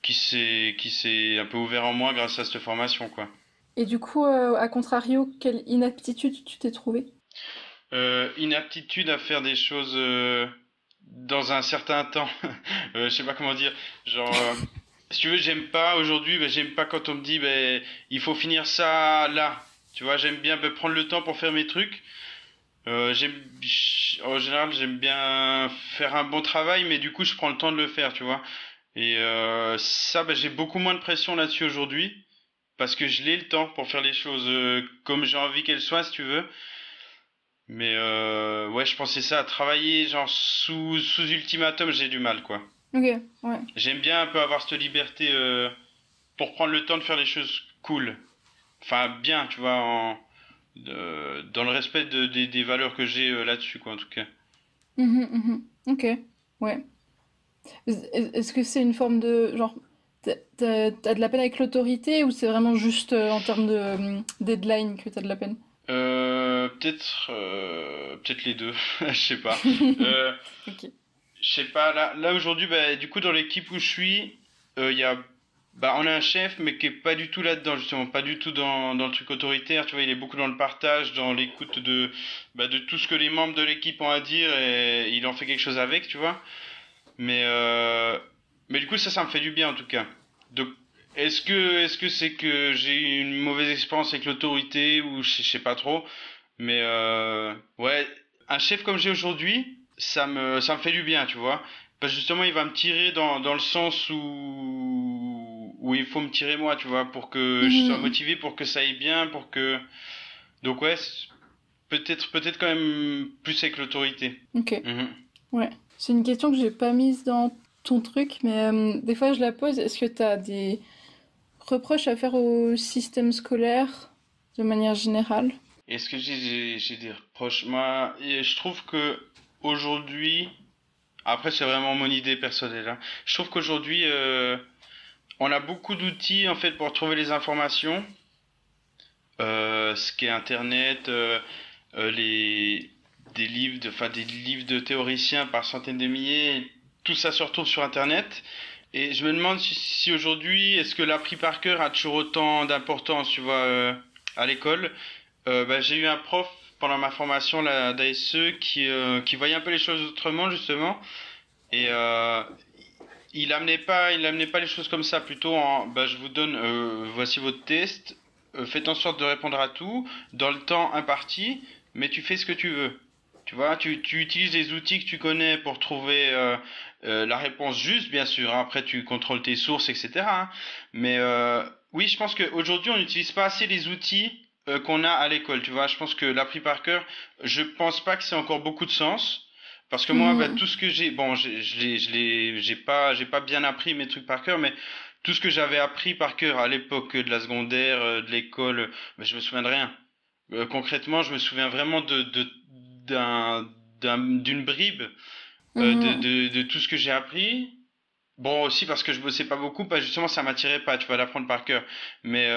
s'est un peu ouvert en moi grâce à cette formation quoi. Et du coup, à contrario, quelle inaptitude tu t'es trouvé? Inaptitude à faire des choses dans un certain temps. Je sais pas comment dire. Genre, si tu veux, j'aime pas aujourd'hui, ben, j'aime pas quand on me dit, ben, il faut finir ça là. Tu vois, j'aime bien ben, prendre le temps pour faire mes trucs. En général, j'aime bien faire un bon travail, mais du coup, je prends le temps de le faire, tu vois. Et ça, ben, j'ai beaucoup moins de pression là-dessus aujourd'hui, parce que je l'ai le temps pour faire les choses comme j'ai envie qu'elles soient, si tu veux. Mais ouais, je pensais ça, à travailler genre sous ultimatum, j'ai du mal, quoi. Ok, ouais. J'aime bien un peu avoir cette liberté pour prendre le temps de faire les choses cool. Enfin, bien, tu vois, dans le respect des valeurs que j'ai là-dessus, quoi, en tout cas. Mhm, mhm. Ok, ouais. Est-ce que c'est une forme de genre t'as de la peine avec l'autorité ou c'est vraiment juste en termes de deadline que t'as de la peine? Peut-être les deux, je sais pas. Euh, Ok. je sais pas, là aujourd'hui, bah, du coup, dans l'équipe où je suis, il y a, bah, on a un chef, mais qui est pas du tout là-dedans, justement, pas du tout dans le truc autoritaire, tu vois, il est beaucoup dans le partage, dans l'écoute de tout ce que les membres de l'équipe ont à dire et il en fait quelque chose avec, tu vois. Mais, euh, mais du coup, ça me fait du bien, en tout cas. Donc, est-ce que c'est que j'ai eu une mauvaise expérience avec l'autorité ou je sais pas trop. Mais ouais, un chef comme j'ai aujourd'hui, ça me fait du bien, tu vois. Parce que justement, il va me tirer dans le sens où il faut me tirer moi, tu vois, pour que je sois Mhm. motivé, pour que ça aille bien, pour que... Donc ouais, peut-être quand même plus avec l'autorité. Ok, Mhm. ouais. C'est une question que j'ai pas mise dans ton truc, mais des fois je la pose. Est-ce que t'as des reproches à faire au système scolaire de manière générale? Est-ce que j'ai des reproches? Moi, et je trouve que aujourd'hui, après c'est vraiment mon idée personnelle, hein. Je trouve qu'aujourd'hui, on a beaucoup d'outils en fait pour trouver les informations, ce qui est Internet, les des livres de théoriciens par centaines de milliers, tout ça se retrouve sur Internet. Et je me demande si aujourd'hui, est-ce que l'appris par cœur a toujours autant d'importance, tu vois, à l'école. Bah, j'ai eu un prof pendant ma formation d'ASE qui voyait un peu les choses autrement justement et il amenait pas les choses comme ça, plutôt en, bah, je vous donne, voici votre test, faites en sorte de répondre à tout dans le temps imparti, mais tu fais ce que tu veux. Tu vois, tu utilises les outils que tu connais pour trouver la réponse juste, bien sûr, hein. Après, tu contrôles tes sources, etc., hein. Mais oui, je pense qu'aujourd'hui, on n'utilise pas assez les outils qu'on a à l'école. Tu vois, je pense que l'appris par cœur, je pense pas que c'est encore beaucoup de sens. Parce que moi, bah, Mhm. tout ce que j'ai, bon, j'ai pas bien appris mes trucs par cœur, mais tout ce que j'avais appris par cœur à l'époque de la secondaire, de l'école, bah, je me souviens de rien. Concrètement, je me souviens vraiment d'une bribe Mhm. de tout ce que j'ai appris. Bon, aussi parce que je bossais pas beaucoup, parce que justement, ça m'attirait pas, tu vois, d'apprendre par cœur. Mais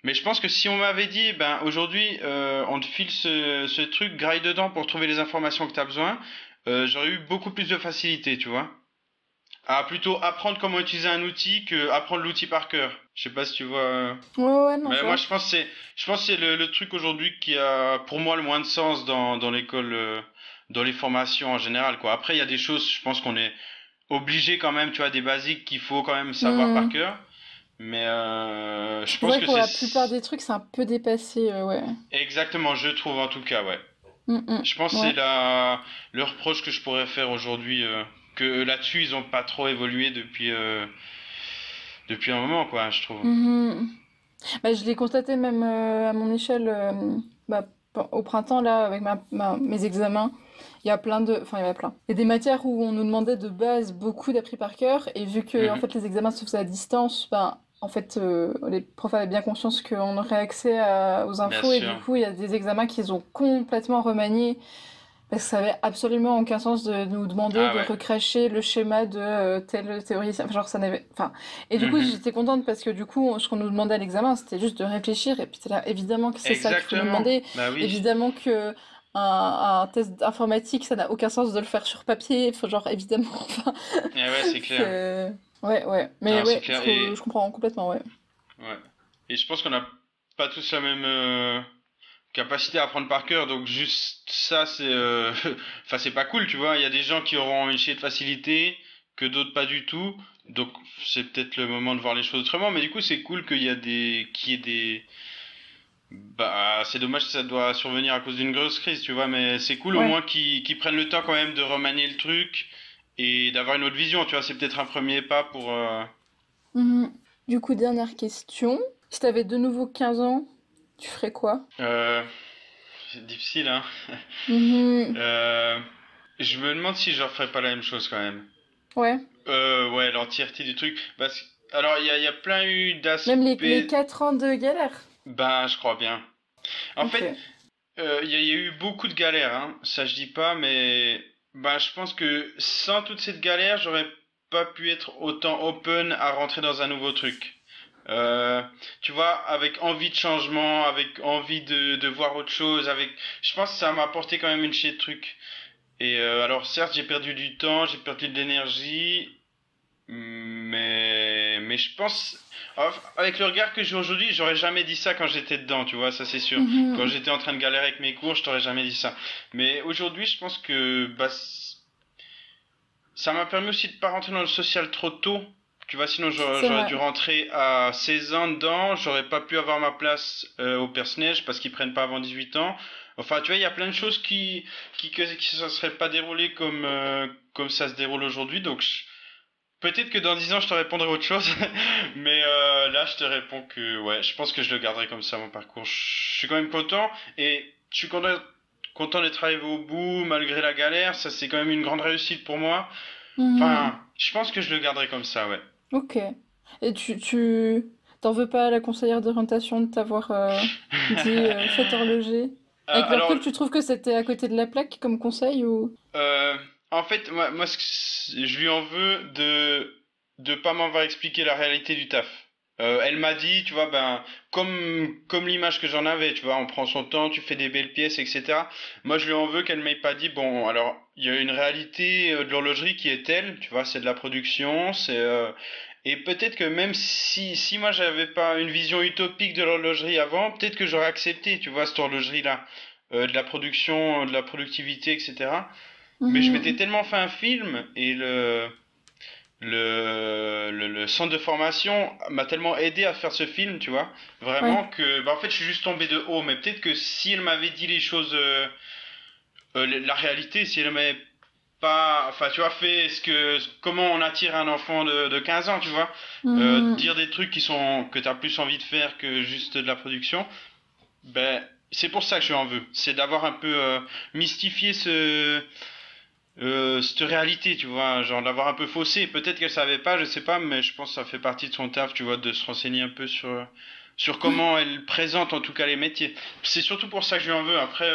mais je pense que si on m'avait dit, ben aujourd'hui, on te file ce truc, graille dedans pour trouver les informations que tu as besoin, j'aurais eu beaucoup plus de facilité, tu vois. À plutôt apprendre comment utiliser un outil que apprendre l'outil par cœur. Je sais pas si tu vois. Ouais, ouais, non, Mais je moi, vois. je pense que c'est le truc aujourd'hui qui a, pour moi, le moins de sens dans l'école, dans les formations en général, quoi. Après, il y a des choses, je pense qu'on est obligé quand même, tu vois, des basiques qu'il faut quand même savoir par Mhm. cœur. Mais je C'est pense vrai que que pour c'est la plupart des trucs, c'est un peu dépassé, ouais. exactement, je trouve en tout cas, ouais. Mhm. Je pense que c'est Ouais. le reproche que je pourrais faire aujourd'hui. que là-dessus, ils ont pas trop évolué depuis un moment, quoi, je trouve. Mhm. Bah, je l'ai constaté même à mon échelle bah, au printemps, là, avec mes examens. Il y a plein de... Enfin, il y a plein. Il y a des matières où on nous demandait de base beaucoup d'appris par cœur, et vu que en Mhm. fait, les examens se faisaient à distance, ben, en fait, les profs avaient bien conscience qu'on aurait accès aux Bien infos, et du sûr. coup, il y a des examens qu'ils ont complètement remaniés, parce que ça avait absolument aucun sens de nous demander Ah de ouais. recracher le schéma de tel théoricien. Enfin, genre, ça n'avait... Enfin, et du coup, Mhm. j'étais contente parce que du coup, ce qu'on nous demandait à l'examen, c'était juste de réfléchir. Et puis, t'es là, évidemment que c'est ça qu'il faut nous Exactement. demander. Bah oui. Évidemment que un test informatique, ça n'a aucun sens de le faire sur papier. Enfin, genre, évidemment. Enfin, Et ouais, c'est clair. c'est... Ouais, ouais. Mais Non, c'est ouais, clair. je comprends complètement, ouais. Ouais. Et je pense qu'on n'a pas tous la même capacité à apprendre par cœur, donc juste ça, c'est, enfin, c'est pas cool, tu vois. Il y a des gens qui auront une chier de facilité, que d'autres pas du tout. Donc, c'est peut-être le moment de voir les choses autrement. Mais du coup, c'est cool qu'il y ait des, bah, c'est dommage que ça doit survenir à cause d'une grosse crise, tu vois. Mais c'est cool au Ouais. moins qu'ils prennent le temps quand même de remanier le truc et d'avoir une autre vision, tu vois. C'est peut-être un premier pas pour. Mhm. Du coup, dernière question. Si t'avais de nouveau 15 ans, tu ferais quoi? Euh, c'est difficile, hein. Mhm. Euh, je me demande si je referais pas la même chose quand même. Ouais. Ouais, l'entièreté du truc. Alors, il y a plein eu Même d'aspects. les 4 ans de galère. Ben, je crois bien. En Ok. fait, il y a eu beaucoup de galères, hein. Ça, je dis pas, mais ben, je pense que sans toute cette galère, j'aurais pas pu être autant open à rentrer dans un nouveau truc. Euh, Tu vois, avec envie de changement, avec envie de voir autre chose, je pense que ça m'a apporté quand même une chier de trucs. Et alors certes, j'ai perdu du temps, j'ai perdu de l'énergie, mais je pense, avec le regard que j'ai aujourd'hui, j'aurais jamais dit ça quand j'étais dedans, tu vois, ça c'est sûr. Quand Mhm. j'étais en train de galérer avec mes cours, je t'aurais jamais dit ça. Mais aujourd'hui, je pense que bah, ça m'a permis aussi de pas rentrer dans le social trop tôt. Tu vois, sinon C'est j'aurais vrai. dû rentrer à 16 ans dedans, j'aurais pas pu avoir ma place au personnage parce qu'ils prennent pas avant 18 ans. Enfin, tu vois, il y a plein de choses qui se seraient pas déroulées comme ça se déroule aujourd'hui. Donc, peut-être que dans 10 ans, je te répondrai autre chose. Mais là, je te réponds que, ouais, je pense que je le garderai comme ça, mon parcours. Je suis quand même content et je suis content d'être arrivé au bout malgré la galère. Ça, c'est quand même une grande réussite pour moi. Mhm. Enfin, je pense que je le garderai comme ça, ouais. Ok. Et t'en veux pas à la conseillère d'orientation de t'avoir dit faites horloger? Avec le Alors, recul, tu trouves que c'était à côté de la plaque comme conseil ou... euh, en fait, moi je lui en veux de pas m'avoir expliqué la réalité du taf. Elle m'a dit, tu vois, ben, comme l'image que j'en avais, tu vois, on prend son temps, tu fais des belles pièces, etc. Moi, je lui en veux qu'elle m'ait pas dit, bon, alors, il y a une réalité de l'horlogerie qui est telle, tu vois, c'est de la production, et peut-être que même si moi j'avais pas une vision utopique de l'horlogerie avant, peut-être que j'aurais accepté, tu vois, cette horlogerie-là, de la production, de la productivité, etc. Mais je m'étais Mhm. tellement fait un film et le centre de formation m'a tellement aidé à faire ce film, tu vois, Ouais. vraiment que, bah en fait, je suis juste tombé de haut. Mais peut-être que si elle m'avait dit les choses, la réalité, si elle m'avait pas, enfin, tu vois, fait comment on attire un enfant de 15 ans, tu vois, Mhm. dire des trucs que t'as plus envie de faire que juste de la production, ben, c'est pour ça que je lui en veux. C'est d'avoir un peu mystifié cette réalité, tu vois, genre d'avoir un peu faussé. Peut-être qu'elle savait pas, je sais pas, mais je pense que ça fait partie de son taf, tu vois, de se renseigner un peu sur comment elle présente en tout cas les métiers. C'est surtout pour ça que je lui en veux. Après,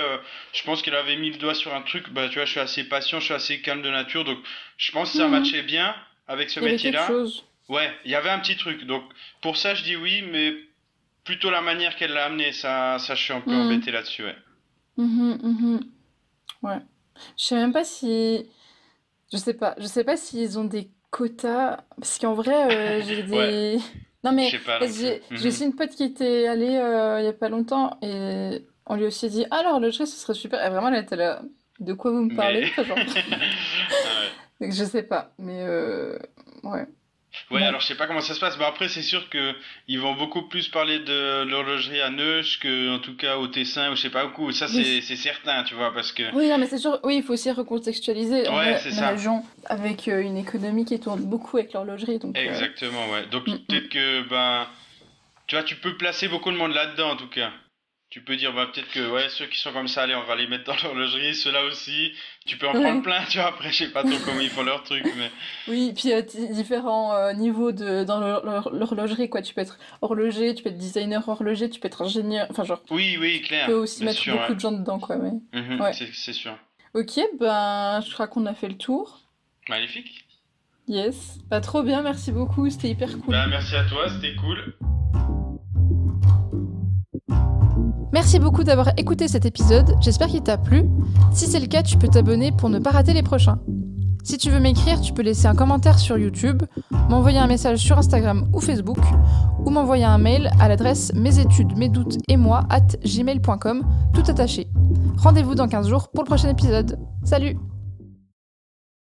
je pense qu'elle avait mis le doigt sur un truc. Bah, tu vois, je suis assez patient, je suis assez calme de nature, donc je pense que ça Mhm. matchait bien avec ce Il y avait quelque métier-là. chose. Ouais, il y avait un petit truc. Donc pour ça, je dis oui, mais plutôt la manière qu'elle l'a amené. Ça, je suis un peu embêté Mhm. là-dessus. Ouais. Mhm. Mhm. Ouais. Je sais même pas si... Je sais pas. Je sais pas s'ils ont des quotas. Parce qu'en vrai, j'ai Ouais, des... Non je mais, sais pas parce non que plus. j'ai Mhm. aussi une pote qui était allée il y a pas longtemps et on lui a aussi dit, alors le truc ce serait super. Et vraiment, elle était là, de quoi vous me Mais parlez? Enfin, genre, ah ouais. donc, je sais pas. Mais ouais. Ouais, Bon, alors je sais pas comment ça se passe, mais après c'est sûr que ils vont beaucoup plus parler de l'horlogerie à Neuch que en tout cas au Tessin ou je sais pas où. Ça oui. c'est certain, tu vois, parce que Oui, non, mais c'est sûr, oui, il faut aussi recontextualiser. On ouais, est c'est une ça. région avec une économie qui tourne beaucoup avec l'horlogerie, donc... Exactement, ouais. Donc mm, mm. peut-être que ben tu vois, tu peux placer beaucoup de monde là-dedans en tout cas. Tu peux dire bah peut-être que ouais, ceux qui sont comme ça, allez, on va les mettre dans l'horlogerie, ceux-là aussi. Tu peux en prendre Ouais. plein, tu vois, après je sais pas trop comment ils font leur truc, mais Oui, puis différents niveaux dans l'horlogerie, quoi. Tu peux être horloger, tu peux être designer horloger, tu peux être ingénieur, enfin genre, oui, oui, tu peux clair, aussi bien mettre sûr, ouais. beaucoup de gens dedans, quoi, mais... Ouais. C'est sûr. Ok, ben, je crois qu'on a fait le tour. Magnifique. Yes. Bah, trop bien, merci beaucoup, c'était hyper cool. Bah merci à toi, c'était cool. Merci beaucoup d'avoir écouté cet épisode, j'espère qu'il t'a plu. Si c'est le cas, tu peux t'abonner pour ne pas rater les prochains. Si tu veux m'écrire, tu peux laisser un commentaire sur YouTube, m'envoyer un message sur Instagram ou Facebook, ou m'envoyer un mail à l'adresse mesetudesmesdoutes-et-moi@gmail.com, tout attaché. Rendez-vous dans 15 jours pour le prochain épisode. Salut!